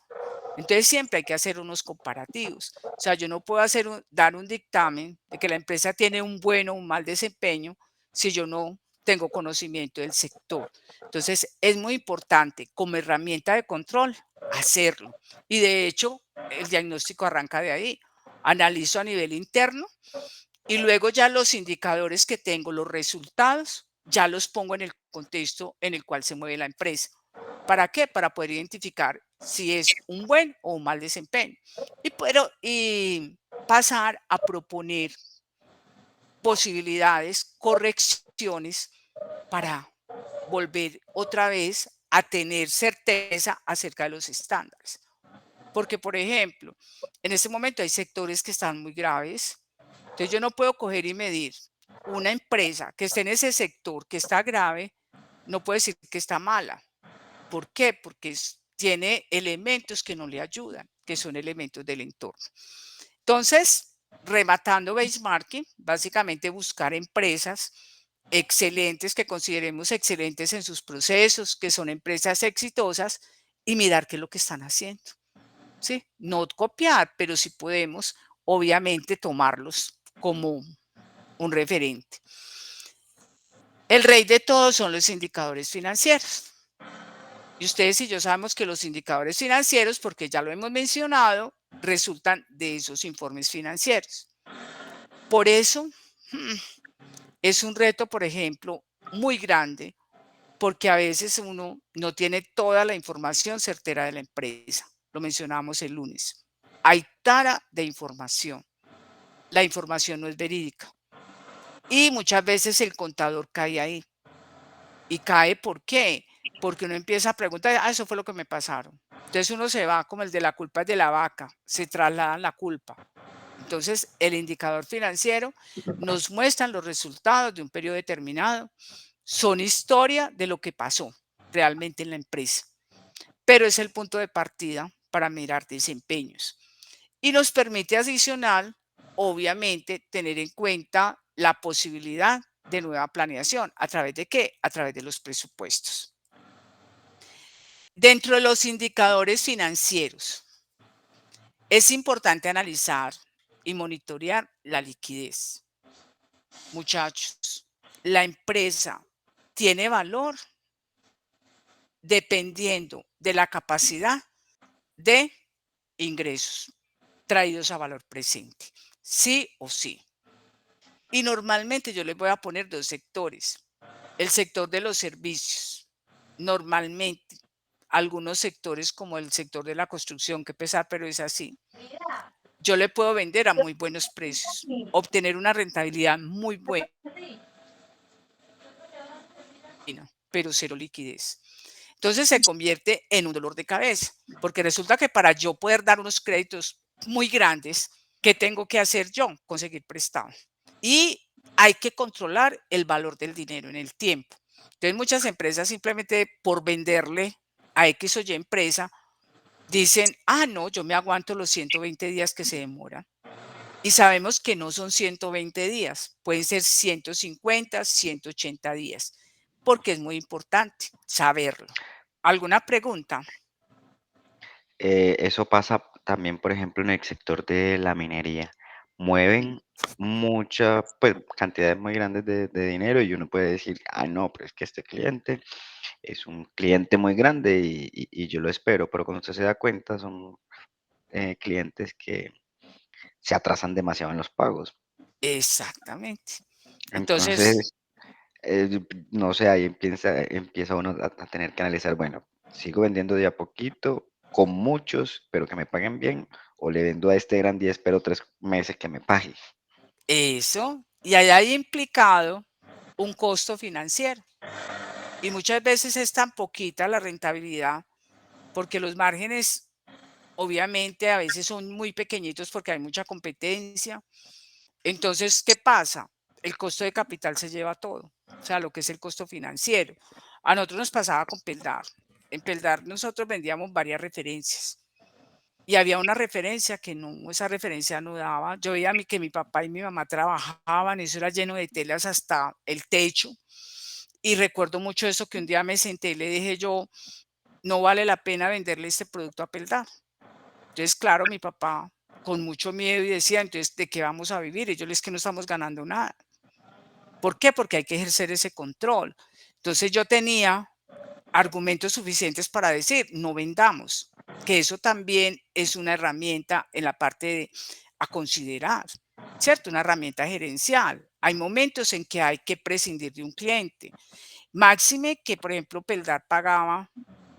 Entonces siempre hay que hacer unos comparativos. O sea, yo no puedo dar un dictamen de que la empresa tiene un buen o un mal desempeño si yo no tengo conocimiento del sector. Entonces es muy importante como herramienta de control hacerlo. Y de hecho el diagnóstico arranca de ahí. Analizo a nivel interno y luego ya los indicadores que tengo, los resultados, ya los pongo en el contexto en el cual se mueve la empresa. ¿Para qué? Para poder identificar si es un buen o un mal desempeño. Y pasar a proponer posibilidades, correcciones para volver otra vez a tener certeza acerca de los estándares. Porque, por ejemplo, en este momento hay sectores que están muy graves. Entonces yo no puedo coger y medir una empresa que esté en ese sector que está grave, no puedo decir que está mala. ¿Por qué? Porque tiene elementos que no le ayudan, que son elementos del entorno. Entonces, rematando benchmarking, básicamente buscar empresas excelentes que consideremos excelentes en sus procesos, que son empresas exitosas y mirar qué es lo que están haciendo. ¿Sí? No copiar, pero sí podemos, obviamente, tomarlos como un referente. El rey de todos son los indicadores financieros. Y ustedes y yo sabemos que los indicadores financieros, porque ya lo hemos mencionado, resultan de esos informes financieros. Por eso es un reto, por ejemplo, muy grande, porque a veces uno no tiene toda la información certera de la empresa. Lo mencionamos el lunes. Hay tara de información. La información no es verídica. Y muchas veces el contador cae ahí. ¿Y cae por qué? Porque uno empieza a preguntar, eso fue lo que me pasaron. Entonces uno se va como el de la culpa es de la vaca, se trasladan la culpa. Entonces el indicador financiero nos muestra los resultados de un periodo determinado, son historia de lo que pasó realmente en la empresa, pero es el punto de partida para mirar desempeños. Y nos permite adicional, obviamente, tener en cuenta la posibilidad de nueva planeación. ¿A través de qué? A través de los presupuestos. Dentro de los indicadores financieros, es importante analizar y monitorear la liquidez. Muchachos, la empresa tiene valor dependiendo de la capacidad de ingresos traídos a valor presente, sí o sí. Y normalmente yo les voy a poner 2 sectores. El sector de los servicios. Normalmente, algunos sectores como el sector de la construcción, que pesar, pero es así. yo le puedo vender a muy buenos precios, obtener una rentabilidad muy buena, pero cero liquidez. Entonces se convierte en un dolor de cabeza, porque resulta que para yo poder dar unos créditos muy grandes, ¿qué tengo que hacer yo? Conseguir prestado. Y hay que controlar el valor del dinero en el tiempo. Entonces muchas empresas simplemente por venderle a X o Y empresa dicen, no, yo me aguanto los 120 días que se demoran. Y sabemos que no son 120 días, pueden ser 150, 180 días, porque es muy importante saberlo. ¿Alguna pregunta? Eso pasa también, por ejemplo, en el sector de la minería. Mueven mucha, pues, cantidades muy grandes de dinero y uno puede decir, no, pero es que este cliente es un cliente muy grande y yo lo espero, pero cuando usted se da cuenta son clientes que se atrasan demasiado en los pagos. Exactamente. Entonces, Entonces, no sé, ahí empieza uno a tener que analizar, bueno, sigo vendiendo de a poquito, con muchos, pero que me paguen bien, o le vendo a este grande y espero 3 meses que me pague. eso, y ahí hay implicado un costo financiero. Y muchas veces es tan poquita la rentabilidad, porque los márgenes obviamente a veces son muy pequeñitos porque hay mucha competencia. Entonces, ¿qué pasa? El costo de capital se lleva todo, o sea, lo que es el costo financiero. A nosotros nos pasaba con Peldar. En Peldar nosotros vendíamos varias referencias y había una referencia que no, esa referencia no daba. Yo veía que mi papá y mi mamá trabajaban, eso era lleno de telas hasta el techo. Y recuerdo mucho eso, que un día me senté y le dije yo, no vale la pena venderle este producto a Peldar. Entonces, claro, mi papá con mucho miedo y decía, entonces, ¿de qué vamos a vivir? Y yo les que no estamos ganando nada. ¿Por qué? Porque hay que ejercer ese control. Entonces yo tenía argumentos suficientes para decir, no vendamos, que eso también es una herramienta en la parte a considerar, ¿cierto? Una herramienta gerencial. Hay momentos en que hay que prescindir de un cliente. Máxime que, por ejemplo, Peldar pagaba,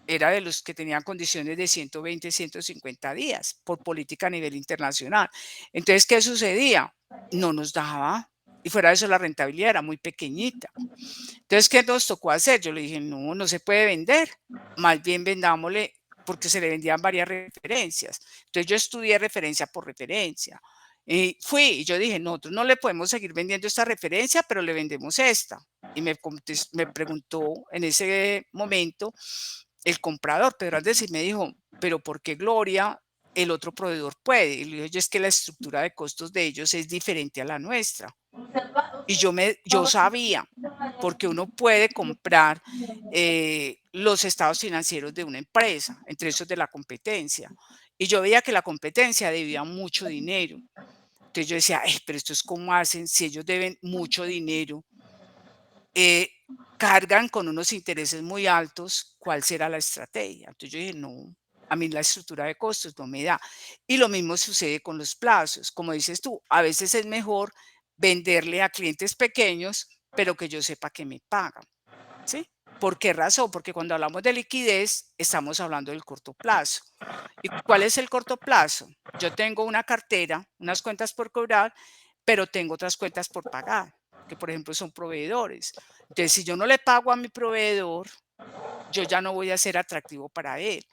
era de los que tenían condiciones de 120, 150 días por política a nivel internacional. Entonces, ¿qué sucedía? No nos daba. Y fuera de eso, la rentabilidad era muy pequeñita. Entonces, ¿qué nos tocó hacer? Yo le dije, no, no se puede vender. Más bien vendámosle, porque se le vendían varias referencias. Entonces, yo estudié referencia por referencia. Y fui y yo dije, nosotros no le podemos seguir vendiendo esta referencia, pero le vendemos esta. Y me preguntó en ese momento el comprador, Pedro Aldez, me dijo, pero ¿por qué Gloria el otro proveedor puede? Y le dije, yo es que la estructura de costos de ellos es diferente a la nuestra. Y yo sabía, porque uno puede comprar los estados financieros de una empresa, entre esos de la competencia. Y yo veía que la competencia debía mucho dinero. Entonces yo decía, pero esto es como hacen, si ellos deben mucho dinero, cargan con unos intereses muy altos, ¿cuál será la estrategia? Entonces yo dije, no, a mí la estructura de costos no me da. Y lo mismo sucede con los plazos. Como dices tú, a veces es mejor venderle a clientes pequeños, pero que yo sepa que me pagan. ¿Sí? ¿Por qué razón? Porque cuando hablamos de liquidez, estamos hablando del corto plazo. ¿Y cuál es el corto plazo? Yo tengo una cartera, unas cuentas por cobrar, pero tengo otras cuentas por pagar, que por ejemplo son proveedores. Entonces, si yo no le pago a mi proveedor, yo ya no voy a ser atractivo para él.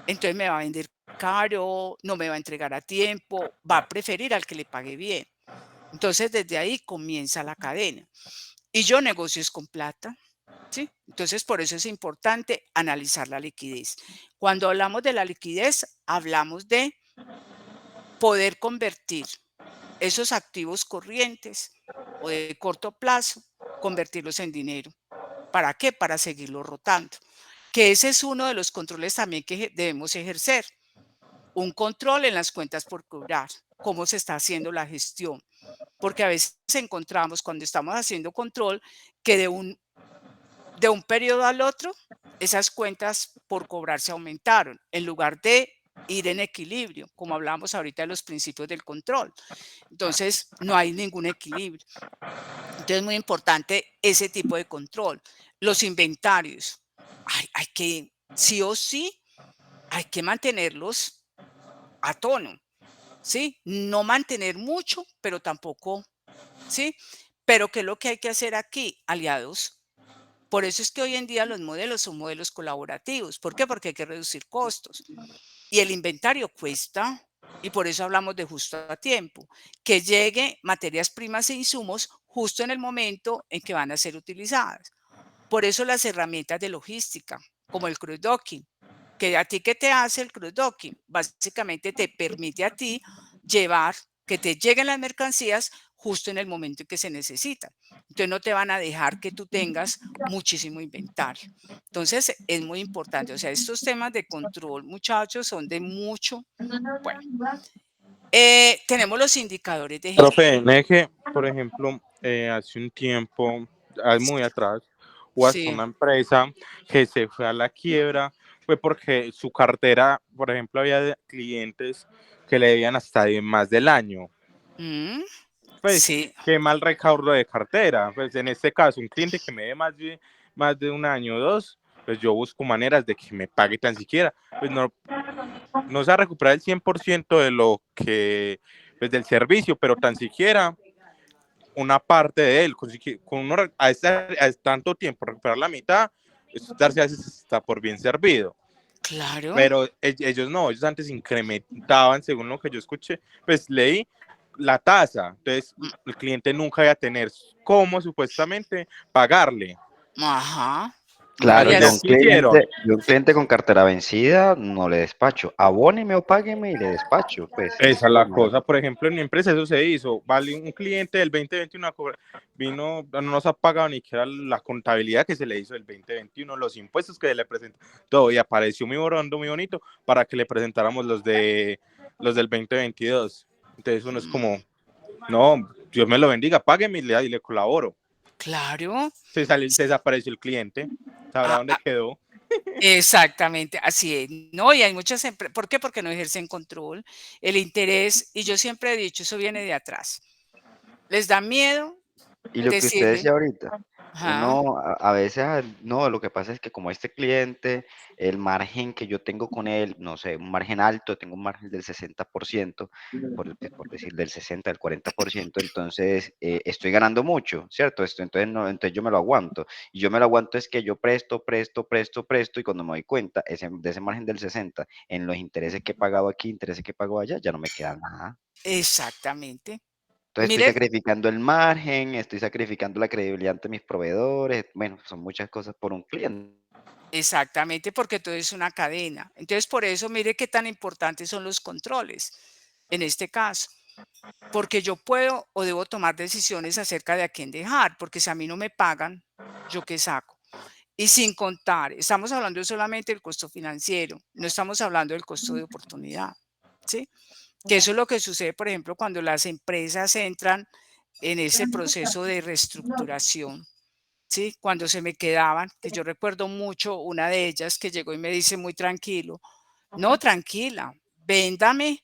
Entonces me va a vender caro, no me va a entregar a tiempo, va a preferir al que le pague bien. Entonces, desde ahí comienza la cadena. Y yo negocio es con plata. ¿Sí? Entonces, por eso es importante analizar la liquidez. Cuando hablamos de la liquidez, hablamos de poder convertir esos activos corrientes o de corto plazo, convertirlos en dinero. ¿Para qué? Para seguirlo rotando. Que ese es uno de los controles también que debemos ejercer. Un control en las cuentas por cobrar, cómo se está haciendo la gestión. Porque a veces encontramos cuando estamos haciendo control que de un periodo al otro, esas cuentas por cobrar se aumentaron, en lugar de ir en equilibrio, como hablábamos ahorita de los principios del control. Entonces, no hay ningún equilibrio. Entonces, es muy importante ese tipo de control. Los inventarios, hay que, sí o sí, hay que mantenerlos a tono. ¿sí? No mantener mucho, pero tampoco, ¿sí? Pero ¿qué es lo que hay que hacer aquí? Aliados. Por eso es que hoy en día los modelos son modelos colaborativos. ¿Por qué? Porque hay que reducir costos. Y el inventario cuesta, y por eso hablamos de justo a tiempo, que llegue materias primas e insumos justo en el momento en que van a ser utilizadas. Por eso las herramientas de logística, como el cross docking, que a ti ¿qué te hace el cross docking? Básicamente te permite a ti llevar, que te lleguen las mercancías justo en el momento en que se necesitan. Entonces no te van a dejar que tú tengas muchísimo inventario. Entonces es muy importante, o sea, estos temas de control, muchachos, son de mucho, bueno. Tenemos los indicadores de Profe, gestión. no es que, por ejemplo, hace un tiempo, muy atrás, hubo hasta Sí. una empresa que se fue a la quiebra, fue porque su cartera, por ejemplo, había clientes que le debían hasta de más del año. Mm, Pues, sí, qué mal recaudo de cartera. Pues, en este caso, un cliente que me dé más de un año o dos, pues yo busco maneras de que me pague tan siquiera. Pues no se va a recuperar el 100% de lo que, pues del servicio, pero tan siquiera una parte de él, con uno, a tanto tiempo recuperar la mitad, es darse a veces está por bien servido. claro. Pero ellos no, ellos antes incrementaban, según lo que yo escuché, pues leí la tasa. Entonces, el cliente nunca iba a tener cómo supuestamente pagarle. Ajá. Claro, Vaya, Entonces, ¿qué hicieron? yo un cliente con cartera vencida no le despacho. Abóneme o págueme y le despacho. Pues es Esa es la normal. cosa. Por ejemplo, en mi empresa eso se hizo. Vale, un cliente del 2021 vino, no nos ha pagado ni siquiera la contabilidad que se le hizo del 2021, los impuestos que le presentó, todo. Y apareció muy borondo, muy bonito, para que le presentáramos los del 2022. Entonces uno es como, no, Dios me lo bendiga, págueme y le colaboro. claro. Se desapareció el cliente. ¿Sabrá Ah, dónde quedó? exactamente, así es. No, y hay muchas empresas. ¿Por qué? Porque no ejercen control. El interés, y yo siempre he dicho, eso viene de atrás. Les da miedo Y lo que usted decirle, decía ahorita, ajá, uno a veces, no, lo que pasa es que como este cliente, el margen que yo tengo con él, no sé, un margen alto, tengo un margen del 60%, por decir del 60, del 40%, entonces estoy ganando mucho, ¿cierto? Entonces, no, entonces yo me lo aguanto. Y yo me lo aguanto es que yo presto, y cuando me doy cuenta, de ese margen del 60, en los intereses que he pagado aquí, intereses que he pagado allá, ya no me queda nada. exactamente. Entonces estoy Mire, sacrificando el margen, estoy sacrificando la credibilidad ante mis proveedores. Bueno, son muchas cosas por un cliente. exactamente, porque todo es una cadena. Entonces, por eso, mire qué tan importantes son los controles en este caso. Porque yo puedo o debo tomar decisiones acerca de a quién dejar, porque si a mí no me pagan, ¿yo qué saco? Y sin contar, estamos hablando solamente del costo financiero, no estamos hablando del costo de oportunidad, ¿sí? Que eso es lo que sucede, por ejemplo, cuando las empresas entran en ese proceso de reestructuración, ¿sí? Cuando se me quedaban, que yo recuerdo mucho una de ellas que llegó y me dice muy tranquilo, no, tranquila, véndame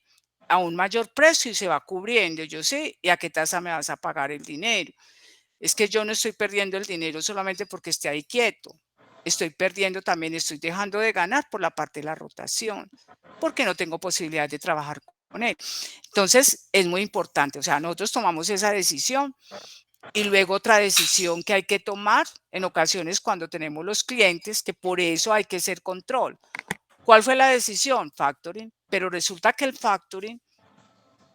a un mayor precio y se va cubriendo. Yo sé, ¿y a qué tasa me vas a pagar el dinero? Es que yo no estoy perdiendo el dinero solamente porque esté ahí quieto. Estoy perdiendo también, estoy dejando de ganar por la parte de la rotación, porque no tengo posibilidad de trabajar con él. Entonces, es muy importante. O sea, nosotros tomamos esa decisión y luego otra decisión que hay que tomar en ocasiones cuando tenemos los clientes, que por eso hay que hacer control. ¿Cuál fue la decisión? Factoring. Pero resulta que el factoring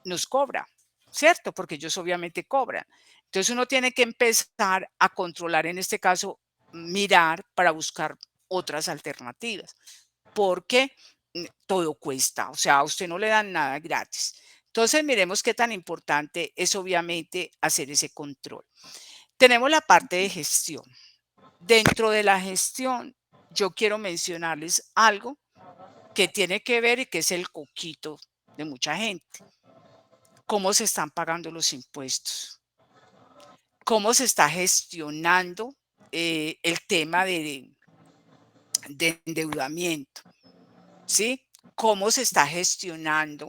nos cobra, ¿cierto? Porque ellos obviamente cobran. Entonces uno tiene que empezar a controlar, en este caso, mirar para buscar otras alternativas, porque todo cuesta, o sea, a usted no le dan nada gratis. Entonces miremos qué tan importante es obviamente hacer ese control. Tenemos la parte de gestión. Dentro de la gestión, yo quiero mencionarles algo que tiene que ver y que es el coquito de mucha gente. ¿Cómo se están pagando los impuestos? ¿Cómo se está gestionando el tema de endeudamiento? ¿Sí? ¿Cómo se está gestionando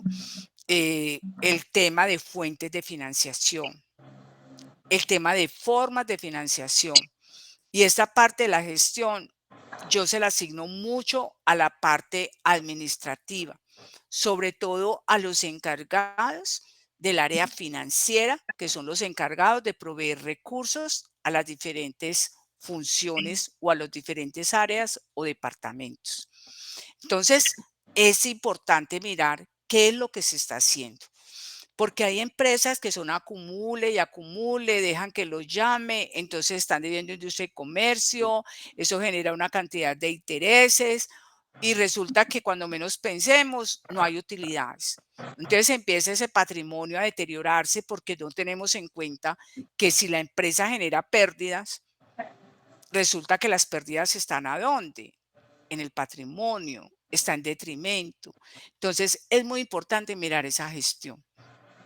el tema de fuentes de financiación? El tema de formas de financiación. Y esta parte de la gestión yo se la asigno mucho a la parte administrativa. sobre todo a los encargados del área financiera, que son los encargados de proveer recursos a las diferentes funciones o a las diferentes áreas o departamentos. Entonces, es importante mirar qué es lo que se está haciendo, porque hay empresas que son acumule y acumule, dejan que los llame, entonces están debiendo industria y comercio, eso genera una cantidad de intereses y resulta que cuando menos pensemos no hay utilidades. Entonces empieza ese patrimonio a deteriorarse porque no tenemos en cuenta que si la empresa genera pérdidas, resulta que las pérdidas están ¿a dónde? En el patrimonio, está en detrimento. Entonces es muy importante mirar esa gestión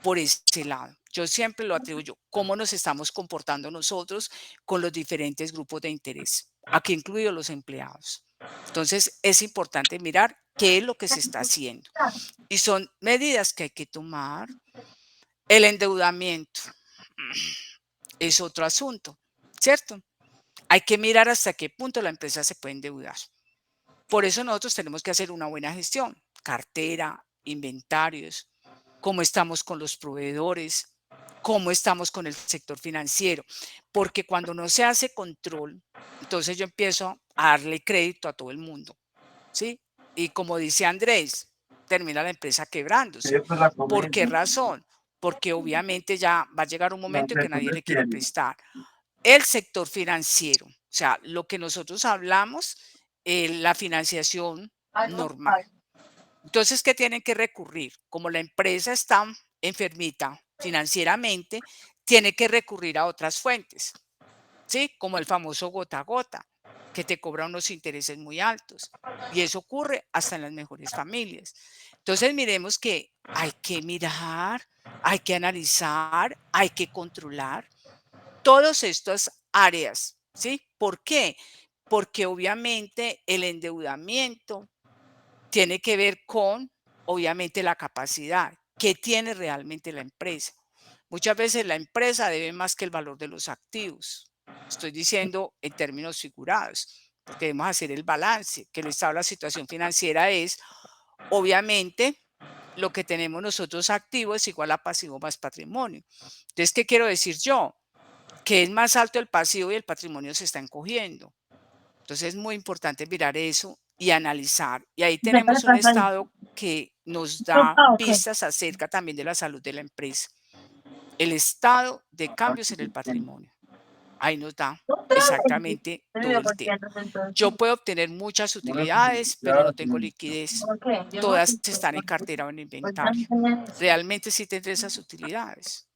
por ese lado. Yo siempre lo atribuyo, cómo nos estamos comportando nosotros con los diferentes grupos de interés, aquí incluidos los empleados. Entonces es importante mirar qué es lo que se está haciendo. Y son medidas que hay que tomar. El endeudamiento es otro asunto, ¿cierto? Hay que mirar hasta qué punto la empresa se puede endeudar. Por eso nosotros tenemos que hacer una buena gestión, cartera, inventarios, cómo estamos con los proveedores, cómo estamos con el sector financiero, porque cuando no se hace control, entonces yo empiezo a darle crédito a todo el mundo, ¿sí? Y como dice Andrés, termina la empresa quebrándose. ¿Por qué razón? Porque obviamente ya va a llegar un momento en que nadie le quiere prestar. El sector financiero, o sea, lo que nosotros hablamos, la financiación normal. Entonces, ¿qué tienen que recurrir? Como la empresa está enfermita financieramente, tiene que recurrir a otras fuentes, ¿sí? Como el famoso gota a gota, que te cobra unos intereses muy altos. Y eso ocurre hasta en las mejores familias. Entonces, miremos que hay que mirar, hay que analizar, hay que controlar todas estas áreas, ¿sí? ¿Por qué? Porque obviamente el endeudamiento tiene que ver con, obviamente, la capacidad que tiene realmente la empresa. Muchas veces la empresa debe más que el valor de los activos. Estoy diciendo en términos figurados, porque debemos hacer el balance. Que el estado de la situación financiera es, obviamente, lo que tenemos nosotros activo es igual a pasivo más patrimonio. Entonces, ¿qué quiero decir yo? Que es más alto el pasivo y el patrimonio se está encogiendo. Entonces es muy importante mirar eso y analizar. Y ahí tenemos un estado que nos da pistas acerca también de la salud de la empresa. El estado de cambios en el patrimonio. Ahí nos da exactamente todo el tema. Yo puedo obtener muchas utilidades, pero no tengo liquidez. Todas están en cartera o en inventario. Realmente sí tendré esas utilidades.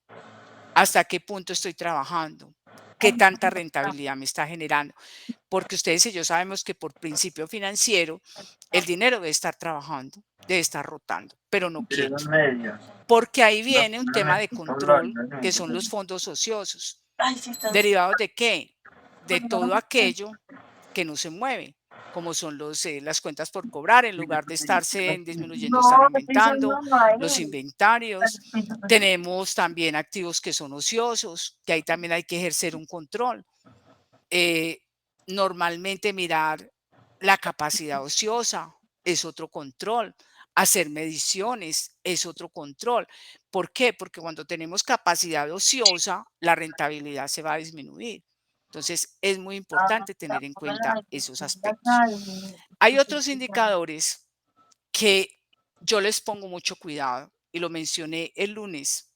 ¿Hasta qué punto estoy trabajando? ¿Qué tanta rentabilidad me está generando? Porque ustedes y yo sabemos que por principio financiero, el dinero debe estar trabajando, debe estar rotando, pero no quieto. Porque ahí viene un tema de control, que son los fondos ociosos. ¿Derivados de qué? De todo aquello que no se mueve, como son las cuentas por cobrar, en lugar de estarse disminuyendo, están aumentando, los inventarios. Tenemos también activos que son ociosos, que ahí también hay que ejercer un control. Normalmente mirar la capacidad ociosa es otro control. Hacer mediciones es otro control. ¿Por qué? Porque cuando tenemos capacidad ociosa, la rentabilidad se va a disminuir. Entonces, es muy importante tener en cuenta esos aspectos. Hay otros indicadores que yo les pongo mucho cuidado y lo mencioné el lunes,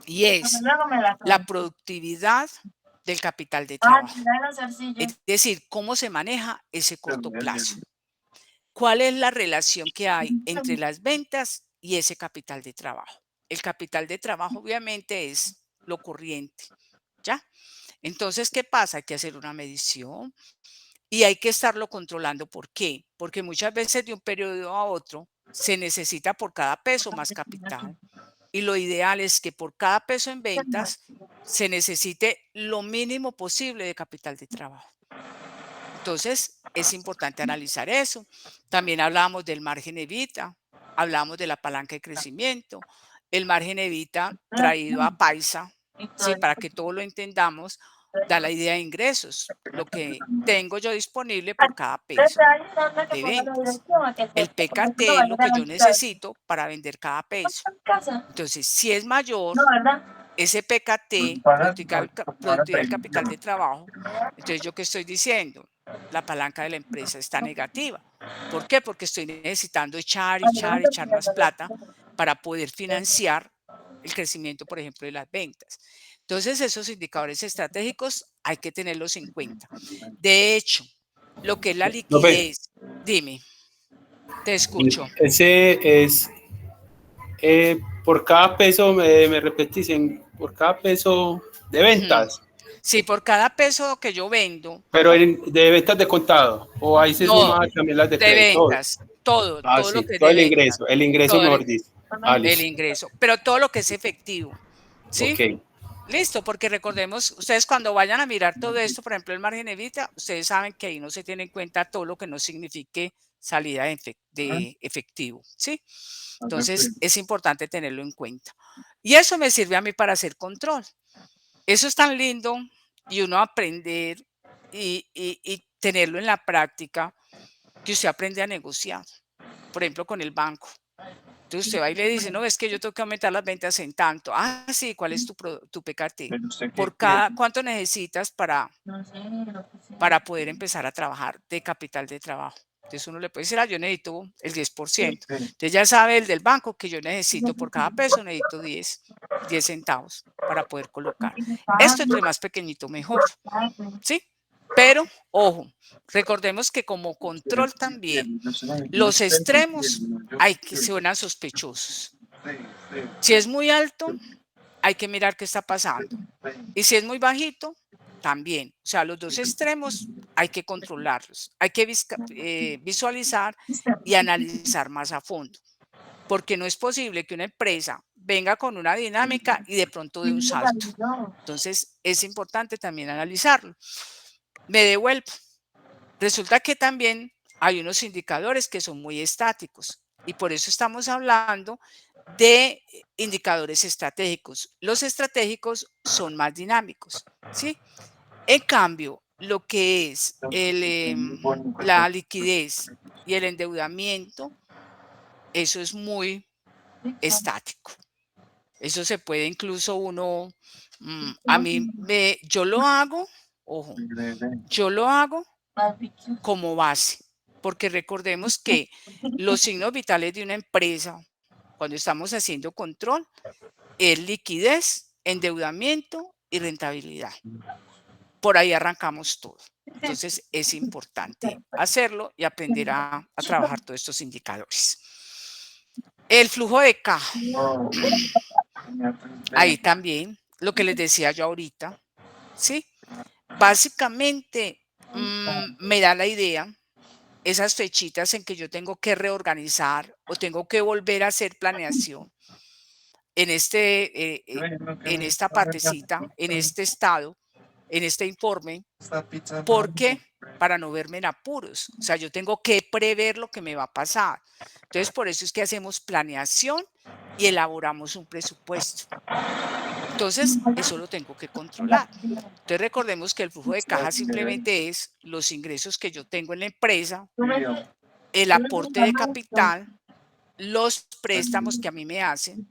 y es la productividad del capital de trabajo. Es decir, cómo se maneja ese corto plazo. ¿Cuál es la relación que hay entre las ventas y ese capital de trabajo? El capital de trabajo obviamente es lo corriente, ¿ya? Entonces, ¿qué pasa? Hay que hacer una medición y hay que estarlo controlando. ¿Por qué? Porque muchas veces de un periodo a otro se necesita por cada peso más capital. Y lo ideal es que por cada peso en ventas se necesite lo mínimo posible de capital de trabajo. Entonces, es importante analizar eso. También hablamos del margen evita, hablamos de la palanca de crecimiento, el margen evita traído a paisa, ¿sí? Para que todo lo entendamos, da la idea de ingresos, lo que tengo yo disponible por cada peso de ventas. El PKT es lo que yo necesito para vender cada peso. Entonces, si es mayor ese PKT, productividad del capital de trabajo, entonces yo qué estoy diciendo, la palanca de la empresa está negativa. ¿Por qué? Porque estoy necesitando echar más plata para poder financiar el crecimiento, por ejemplo, de las ventas. Entonces, esos indicadores estratégicos hay que tenerlos en cuenta. De hecho, lo que es la liquidez, dime, te escucho. Ese es por cada peso, me repetís, por cada peso de ventas. Sí, por cada peso que yo vendo. Pero de ventas de contado, o ahí se suma también las de crédito. Ventas, todo Sí, lo que todo es de el ingreso, mejor dicho. El ingreso, pero todo lo que es efectivo. ¿Sí? Okay. Listo, porque recordemos, ustedes cuando vayan a mirar todo esto, por ejemplo, el margen EBITDA, ustedes saben que ahí no se tiene en cuenta todo lo que no signifique salida de efectivo, ¿sí? Entonces, es importante tenerlo en cuenta. Y eso me sirve a mí para hacer control. Eso es tan lindo y uno aprender y tenerlo en la práctica, que usted aprende a negociar, por ejemplo, con el banco. Entonces usted va y le dice, no, es que yo tengo que aumentar las ventas en tanto. Ah, sí, ¿cuál es tu PKT? Por cada, ¿cuánto necesitas para poder empezar a trabajar de capital de trabajo? Entonces uno le puede decir, yo necesito el 10%. Entonces ya sabe el del banco que yo necesito por cada peso, necesito 10 centavos para poder colocar. Esto entre más pequeñito mejor, ¿sí? Pero, ojo, recordemos que como control también, los extremos suenan sospechosos. Si es muy alto, hay que mirar qué está pasando. Y si es muy bajito, también. O sea, los dos extremos hay que controlarlos. Hay que visualizar y analizar más a fondo. Porque no es posible que una empresa venga con una dinámica y de pronto dé un salto. Entonces, es importante también analizarlo. Me devuelvo. Resulta que también hay unos indicadores que son muy estáticos y por eso estamos hablando de indicadores estratégicos. Los estratégicos son más dinámicos, ¿sí? En cambio, lo que es la liquidez y el endeudamiento, eso es muy estático. Eso se puede incluso uno, yo lo hago, ojo, yo lo hago como base, porque recordemos que los signos vitales de una empresa, cuando estamos haciendo control, es liquidez, endeudamiento y rentabilidad. Por ahí arrancamos todo. Entonces es importante hacerlo y aprender a trabajar todos estos indicadores. El flujo de caja. Ahí también, lo que les decía yo ahorita, ¿sí? Básicamente me da la idea, esas fechitas en que yo tengo que reorganizar o tengo que volver a hacer planeación en esta partecita, en este estado, en este informe. ¿Por qué? Para no verme en apuros. O sea, yo tengo que prever lo que me va a pasar. Entonces, por eso es que hacemos planeación y elaboramos un presupuesto. Entonces, eso lo tengo que controlar. Entonces, recordemos que el flujo de caja simplemente es los ingresos que yo tengo en la empresa, el aporte de capital, los préstamos que a mí me hacen,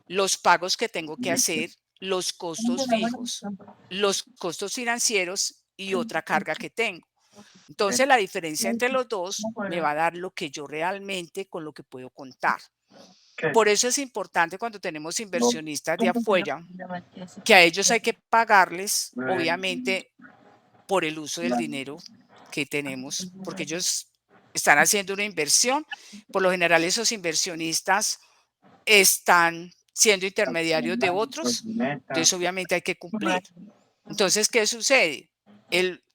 los pagos que tengo que hacer, los costos fijos, los costos financieros y otra carga que tengo. Entonces, la diferencia entre los dos me va a dar lo que yo realmente con lo que puedo contar. Por eso es importante cuando tenemos inversionistas de afuera, que a ellos hay que pagarles, obviamente, por el uso del dinero que tenemos, porque ellos están haciendo una inversión. Por lo general, esos inversionistas están siendo intermediarios de otros, entonces obviamente hay que cumplir. Entonces, ¿qué sucede?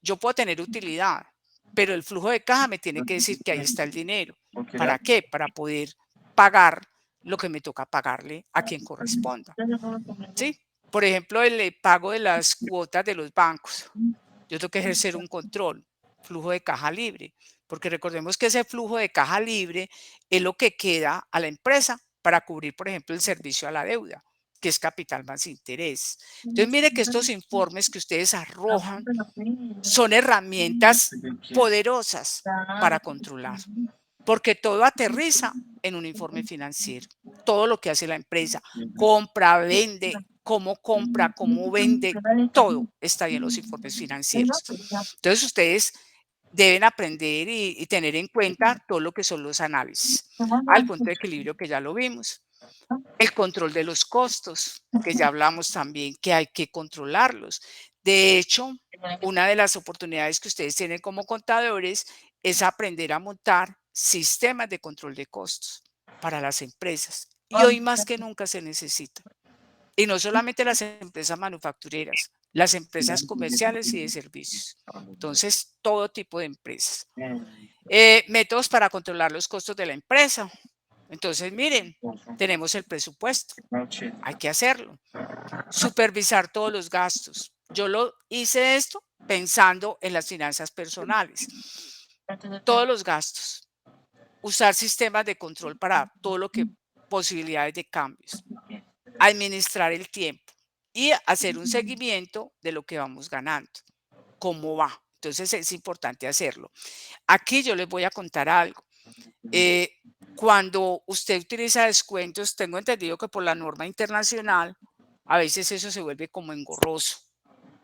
Yo puedo tener utilidad, pero el flujo de caja me tiene que decir que ahí está el dinero. ¿Para qué? Para poder pagar lo que me toca pagarle a quien corresponda. ¿Sí? Por ejemplo, el pago de las cuotas de los bancos. Yo tengo que ejercer un control, flujo de caja libre, porque recordemos que ese flujo de caja libre es lo que queda a la empresa para cubrir, por ejemplo, el servicio a la deuda. que es capital más interés. Entonces, mire que estos informes que ustedes arrojan son herramientas poderosas para controlar, porque todo aterriza en un informe financiero. Todo lo que hace la empresa, compra, vende, cómo vende, todo está ahí en los informes financieros. Entonces, ustedes deben aprender y tener en cuenta todo lo que son los análisis. Al punto de equilibrio que ya lo vimos. El control de los costos, que ya hablamos también, que hay que controlarlos. De hecho, una de las oportunidades que ustedes tienen como contadores es aprender a montar sistemas de control de costos para las empresas. Y hoy más que nunca se necesita. Y no solamente las empresas manufactureras, las empresas comerciales y de servicios. Entonces, todo tipo de empresas. Métodos para controlar los costos de la empresa. Entonces, miren, tenemos el presupuesto, hay que hacerlo. Supervisar todos los gastos. Yo lo hice esto pensando en las finanzas personales. Todos los gastos. Usar sistemas de control para todo lo que posibilidades de cambios. Administrar el tiempo y hacer un seguimiento de lo que vamos ganando. ¿Cómo va? Entonces es importante hacerlo. Aquí yo les voy a contar algo. Cuando usted utiliza descuentos, tengo entendido que por la norma internacional, a veces eso se vuelve como engorroso,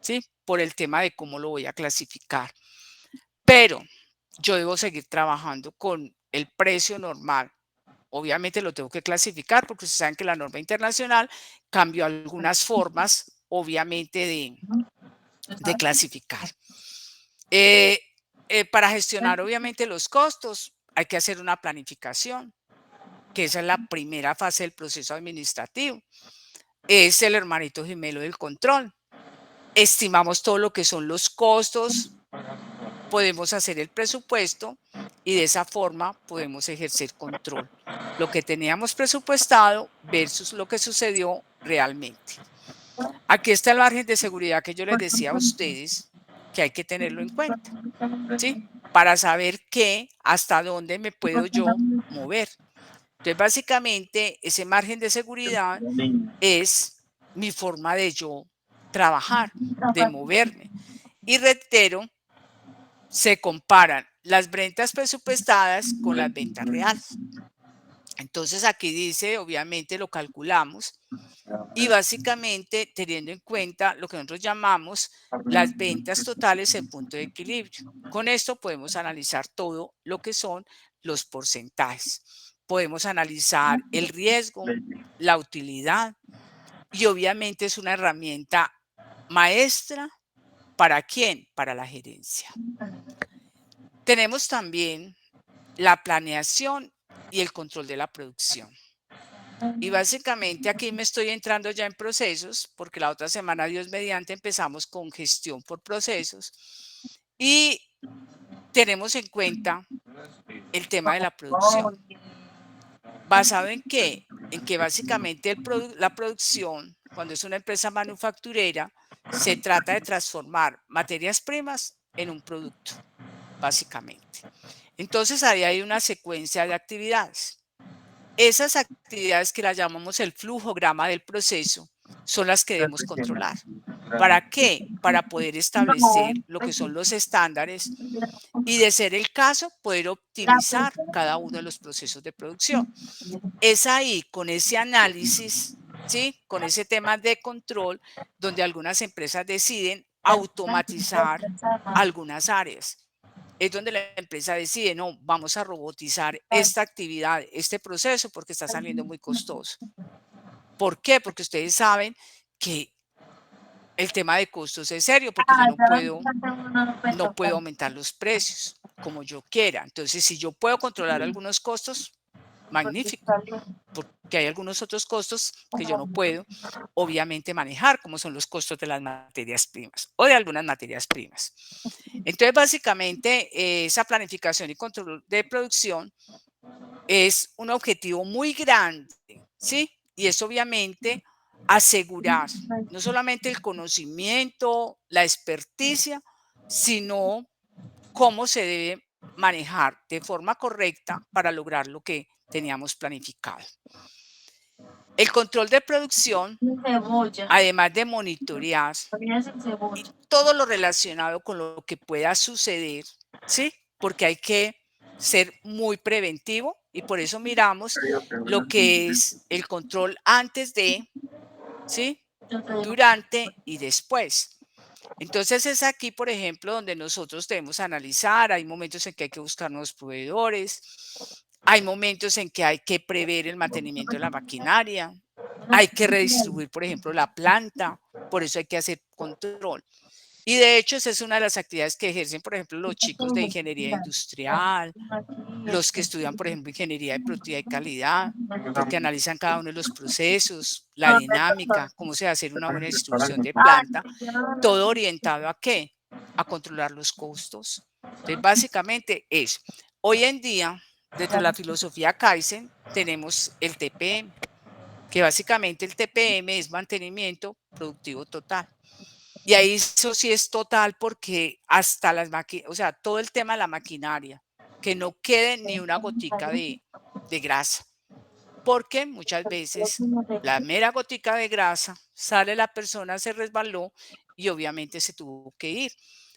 ¿sí? Por el tema de cómo lo voy a clasificar. Pero yo debo seguir trabajando con el precio normal. Obviamente lo tengo que clasificar porque ustedes saben que la norma internacional cambió algunas formas, obviamente, de clasificar. Para gestionar, obviamente, los costos, hay que hacer una planificación, que esa es la primera fase del proceso administrativo. Es el hermanito gemelo del control. Estimamos todo lo que son los costos, podemos hacer el presupuesto y de esa forma podemos ejercer control. Lo que teníamos presupuestado versus lo que sucedió realmente. Aquí está el margen de seguridad que yo les decía a ustedes que hay que tenerlo en cuenta, ¿sí? Para saber hasta dónde me puedo yo mover. Entonces, básicamente, ese margen de seguridad es mi forma de yo trabajar, de moverme. Y reitero, se comparan las ventas presupuestadas con las ventas reales. Entonces, aquí dice, obviamente lo calculamos y básicamente teniendo en cuenta lo que nosotros llamamos las ventas totales en punto de equilibrio. Con esto podemos analizar todo lo que son los porcentajes. Podemos analizar el riesgo, la utilidad y obviamente es una herramienta maestra. ¿Para quién? Para la gerencia. Tenemos también la planeación y el control de la producción. Y básicamente aquí me estoy entrando ya en procesos, porque la otra semana, Dios mediante, empezamos con gestión por procesos y tenemos en cuenta el tema de la producción. ¿Basado en qué? En que básicamente la producción, cuando es una empresa manufacturera, se trata de transformar materias primas en un producto, básicamente. Entonces ahí hay una secuencia de actividades. Esas actividades que las llamamos el flujograma del proceso son las que debemos controlar. ¿Para qué? Para poder establecer lo que son los estándares y, de ser el caso, poder optimizar cada uno de los procesos de producción. Es ahí, con ese análisis, ¿sí? Con ese tema de control, donde algunas empresas deciden automatizar algunas áreas. Es donde la empresa decide, no, vamos a robotizar esta actividad, este proceso, porque está saliendo muy costoso. ¿Por qué? Porque ustedes saben que el tema de costos es serio, porque yo no puedo aumentar los precios como yo quiera. Entonces, si yo puedo controlar algunos costos, magnífico, porque hay algunos otros costos que yo no puedo, obviamente, manejar, como son los costos de las materias primas o de algunas materias primas. Entonces, básicamente, esa planificación y control de producción es un objetivo muy grande, ¿sí? Y es obviamente asegurar no solamente el conocimiento, la experticia, sino cómo se debe manejar de forma correcta para lograr lo que teníamos planificado. El control de producción, Cebolla. además de monitorear Comida sin cebolla. y todo lo relacionado con lo que pueda suceder, ¿sí? Porque hay que ser muy preventivo y por eso miramos lo que es el control antes de, ¿sí? Durante y después. Entonces es aquí, por ejemplo, donde nosotros debemos analizar, hay momentos en que hay que buscar nuevos proveedores, hay momentos en que hay que prever el mantenimiento de la maquinaria, hay que redistribuir, por ejemplo, la planta, por eso hay que hacer control. Y de hecho, esa es una de las actividades que ejercen, por ejemplo, los chicos de ingeniería industrial, los que estudian, por ejemplo, ingeniería de productividad y calidad, porque analizan cada uno de los procesos, la dinámica, cómo se va a hacer una buena distribución de planta, todo orientado ¿a qué? A controlar los costos. Entonces, básicamente eso. Hoy en día, dentro de la filosofía Kaizen, tenemos el TPM, que básicamente el TPM es mantenimiento productivo total. Y ahí eso sí es total porque hasta las máquinas, o sea, todo el tema de la maquinaria, que no quede ni una gotica de grasa. Porque muchas veces la mera gotica de grasa sale, la persona se resbaló y obviamente se tuvo que ir.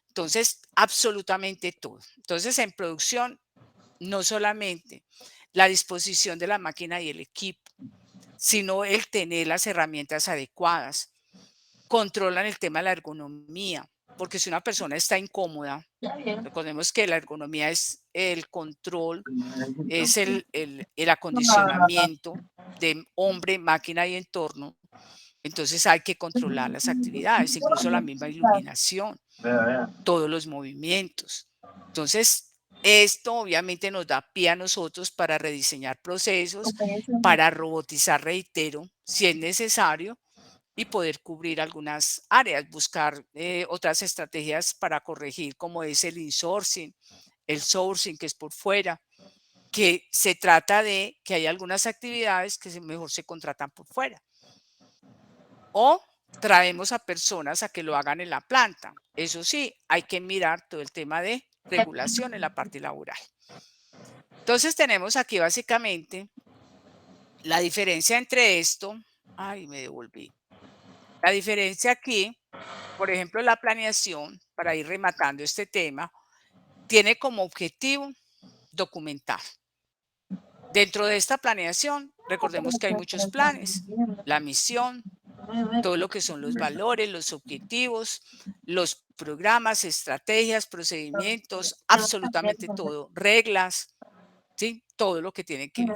Entonces, absolutamente todo. Entonces, en producción, no solamente la disposición de la máquina y el equipo, sino el tener las herramientas adecuadas. Controlan el tema de la ergonomía, porque si una persona está incómoda, recordemos que la ergonomía es el control, es el acondicionamiento de hombre, máquina y entorno. Entonces hay que controlar las actividades, incluso la misma iluminación, todos los movimientos. Entonces, esto obviamente nos da pie a nosotros para rediseñar procesos, para robotizar, reitero, si es necesario, y poder cubrir algunas áreas, buscar otras estrategias para corregir, como es el insourcing, el sourcing, que es por fuera, que se trata de que hay algunas actividades que mejor se contratan por fuera. O traemos a personas a que lo hagan en la planta. Eso sí, hay que mirar todo el tema de regulación en la parte laboral. Entonces tenemos aquí básicamente la diferencia entre esto. Ay, me devolví. La diferencia aquí, por ejemplo, la planeación, para ir rematando este tema, tiene como objetivo documentar. Dentro de esta planeación, recordemos que hay muchos planes, la misión, todo lo que son los valores, los objetivos, los programas, estrategias, procedimientos, absolutamente todo, reglas, ¿sí? Todo lo que tiene que ver.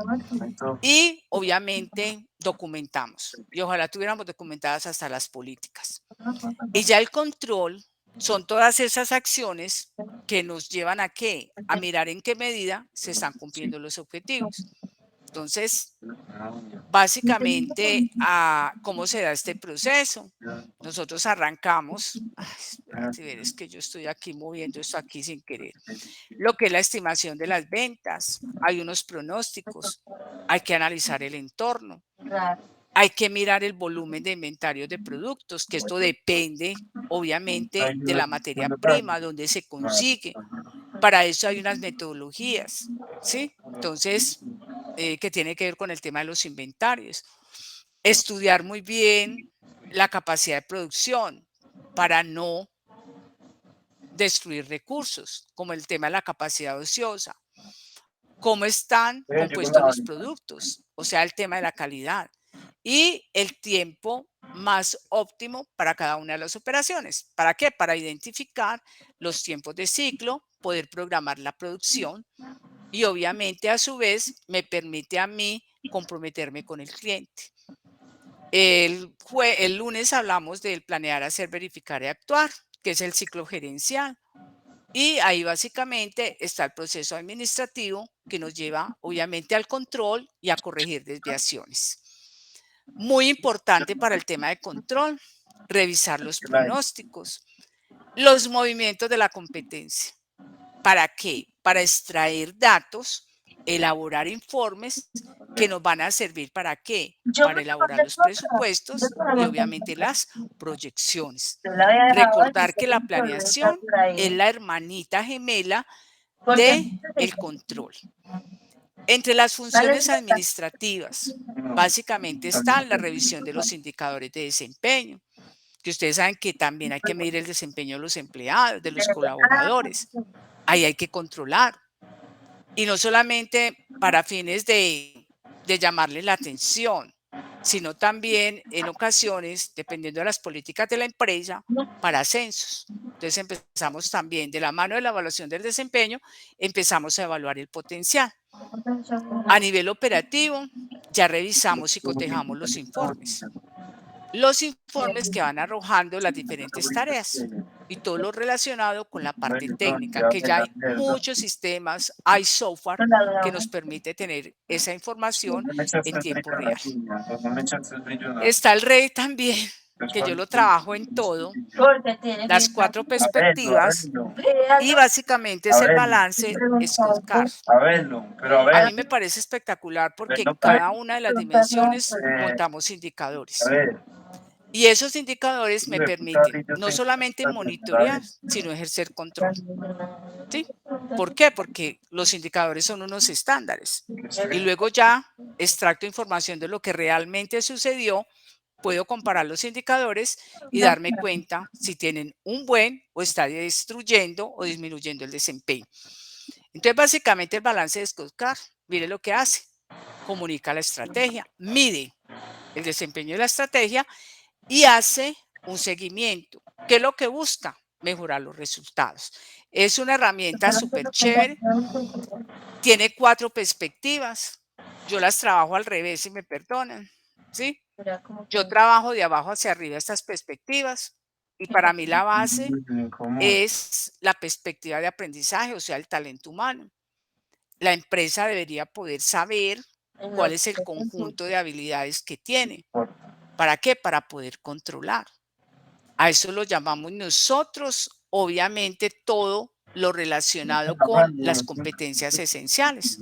Y obviamente documentamos, y ojalá tuviéramos documentadas hasta las políticas. Y ya el control son todas esas acciones que nos llevan a qué? A mirar en qué medida se están cumpliendo los objetivos. Entonces, básicamente, ¿cómo se da este proceso? Nosotros arrancamos, espérate, es que yo estoy aquí moviendo esto aquí sin querer, lo que es la estimación de las ventas, hay unos pronósticos, hay que analizar el entorno, hay que mirar el volumen de inventarios de productos, que esto depende, obviamente, de la materia prima, donde se consigue. Para eso hay unas metodologías, ¿sí? Entonces, que tiene que ver con el tema de los inventarios. Estudiar muy bien la capacidad de producción para no destruir recursos, como el tema de la capacidad ociosa. Cómo están compuestos los productos, o sea, el tema de la calidad y el tiempo más óptimo para cada una de las operaciones. ¿Para qué? Para identificar los tiempos de ciclo, poder programar la producción y obviamente a su vez me permite a mí comprometerme con el cliente. El lunes hablamos del planear, hacer, verificar y actuar, que es el ciclo gerencial. Y ahí básicamente está el proceso administrativo que nos lleva obviamente al control y a corregir desviaciones. Muy importante para el tema de control, revisar los pronósticos, los movimientos de la competencia. ¿Para qué? Para extraer datos, elaborar informes que nos van a servir ¿para qué? Para elaborar los presupuestos y obviamente las proyecciones. Recordar que la planeación es la hermanita gemela del control. Entre las funciones administrativas, básicamente está la revisión de los indicadores de desempeño, que ustedes saben que también hay que medir el desempeño de los empleados, de los colaboradores. Ahí hay que controlar. Y no solamente para fines de llamarle la atención, sino también en ocasiones, dependiendo de las políticas de la empresa, para ascensos. Entonces empezamos también de la mano de la evaluación del desempeño, empezamos a evaluar el potencial. A nivel operativo, ya revisamos y cotejamos los informes. Los informes que van arrojando las diferentes tareas y todo lo relacionado con la parte técnica, que ya hay muchos sistemas, hay software que nos permite tener esa información en tiempo real. Está el REI también, que yo lo trabajo en todo, las 4 perspectivas, y básicamente es el balance scorecard. A mí me parece espectacular porque en cada una de las dimensiones montamos indicadores. Y esos indicadores me permiten no solamente monitorear, sino ejercer control. ¿Sí? ¿Por qué? Porque los indicadores son unos estándares. Y luego ya extracto información de lo que realmente sucedió, puedo comparar los indicadores y darme cuenta si tienen un buen o está destruyendo o disminuyendo el desempeño. Entonces, básicamente el balance de scorecard, mire lo que hace. Comunica la estrategia, mide el desempeño de la estrategia y hace un seguimiento. ¿Qué es lo que busca? Mejorar los resultados. Es una herramienta súper chévere. Tiene 4 perspectivas. Yo las trabajo al revés, si me perdonan. ¿Sí? Yo trabajo de abajo hacia arriba estas perspectivas. Y para mí la base es la perspectiva de aprendizaje, o sea, el talento humano. La empresa debería poder saber cuál es el conjunto de habilidades que tiene. ¿Para qué? Para poder controlar. A eso lo llamamos nosotros, obviamente, todo lo relacionado con las competencias esenciales.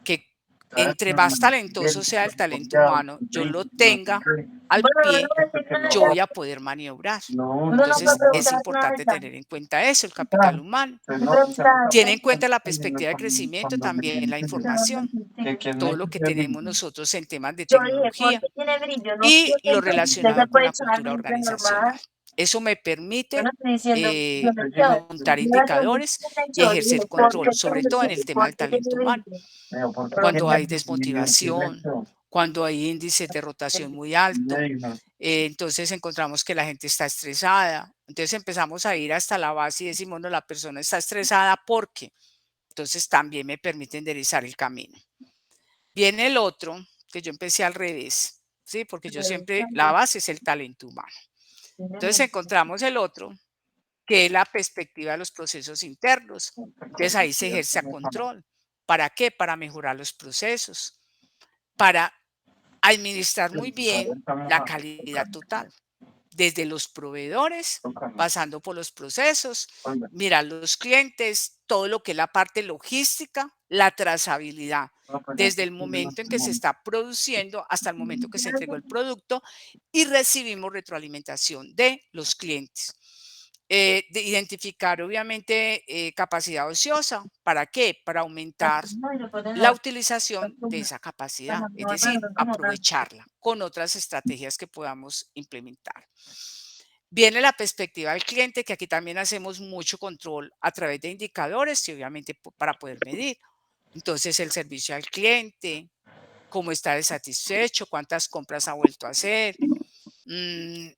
Que entre más talentoso sea el talento humano, yo lo tenga al pie, yo voy a poder maniobrar. Entonces, es importante tener en cuenta eso, el capital humano. Tiene en cuenta la perspectiva de crecimiento, también la información, todo lo que tenemos nosotros en temas de tecnología y lo relacionado con la cultura organizacional. Eso me permite montar indicadores y ejercer control, sobre todo en el tema del talento humano. Cuando hay desmotivación, cuando hay índices de rotación muy alto, entonces encontramos que la gente está estresada. Entonces empezamos a ir hasta la base y decimos, no, la persona está estresada porque. Entonces también me permite enderezar el camino. Viene el otro, que yo empecé al revés, ¿sí? Porque yo siempre, la base es el talento humano. Entonces encontramos el otro, que es la perspectiva de los procesos internos. Entonces ahí se ejerce a control. ¿Para qué? Para mejorar los procesos, para administrar muy bien la calidad total, desde los proveedores, pasando por los procesos, mirar los clientes, todo lo que es la parte logística, la trazabilidad, desde el momento en que se está produciendo hasta el momento que se entregó el producto y recibimos retroalimentación de los clientes. De identificar, obviamente, capacidad ociosa. ¿Para qué? Para aumentar la utilización de esa capacidad, es decir, aprovecharla con otras estrategias que podamos implementar. Viene la perspectiva del cliente, que aquí también hacemos mucho control a través de indicadores y obviamente para poder medir. Entonces, el servicio al cliente, cómo está de satisfecho, cuántas compras ha vuelto a hacer,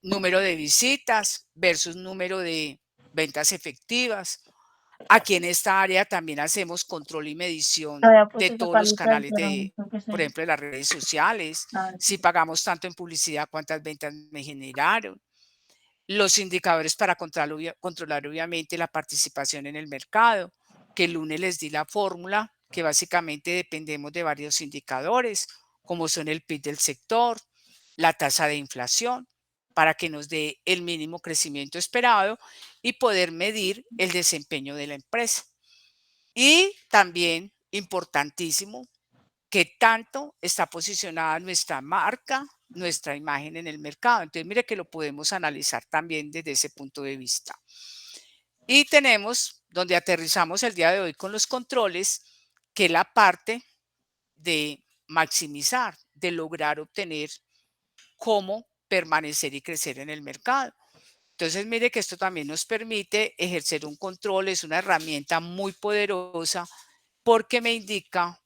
número de visitas versus número de ventas efectivas. Aquí en esta área también hacemos control y medición de todos los canales de, por ejemplo, de las redes sociales. Si pagamos tanto en publicidad, cuántas ventas me generaron. Los indicadores para controlar obviamente la participación en el mercado, que el lunes les di la fórmula, que básicamente dependemos de varios indicadores, como son el PIB del sector, la tasa de inflación, para que nos dé el mínimo crecimiento esperado y poder medir el desempeño de la empresa. Y también, importantísimo, qué tanto está posicionada nuestra marca, nuestra imagen en el mercado. Entonces, mire que lo podemos analizar también desde ese punto de vista. Y tenemos, donde aterrizamos el día de hoy con los controles, que es la parte de maximizar, de lograr obtener cómo permanecer y crecer en el mercado. Entonces, mire que esto también nos permite ejercer un control, es una herramienta muy poderosa porque me indica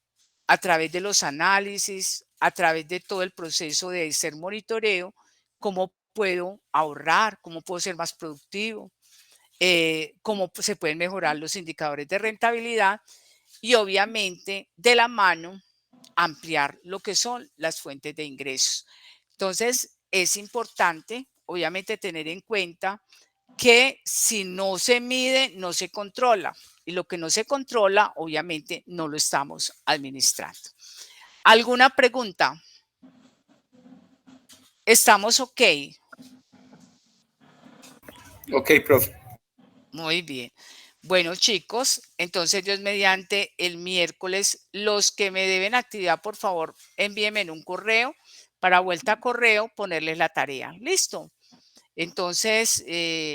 a través de los análisis, a través de todo el proceso de hacer monitoreo, cómo puedo ahorrar, cómo puedo ser más productivo, cómo se pueden mejorar los indicadores de rentabilidad y obviamente de la mano ampliar lo que son las fuentes de ingresos. Entonces, es importante, obviamente, tener en cuenta que si no se mide, no se controla. Y lo que no se controla, obviamente, no lo estamos administrando. ¿Alguna pregunta? ¿Estamos ok? Ok, profe. Muy bien. Bueno, chicos, entonces Dios mediante el miércoles, los que me deben actividad, por favor, envíenme en un correo para vuelta a correo ponerles la tarea. ¿Listo? Entonces,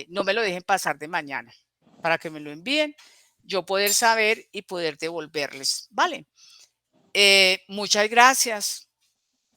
no me lo dejen pasar de mañana para que me lo envíen, yo poder saber y poder devolverles. ¿Vale? Muchas gracias.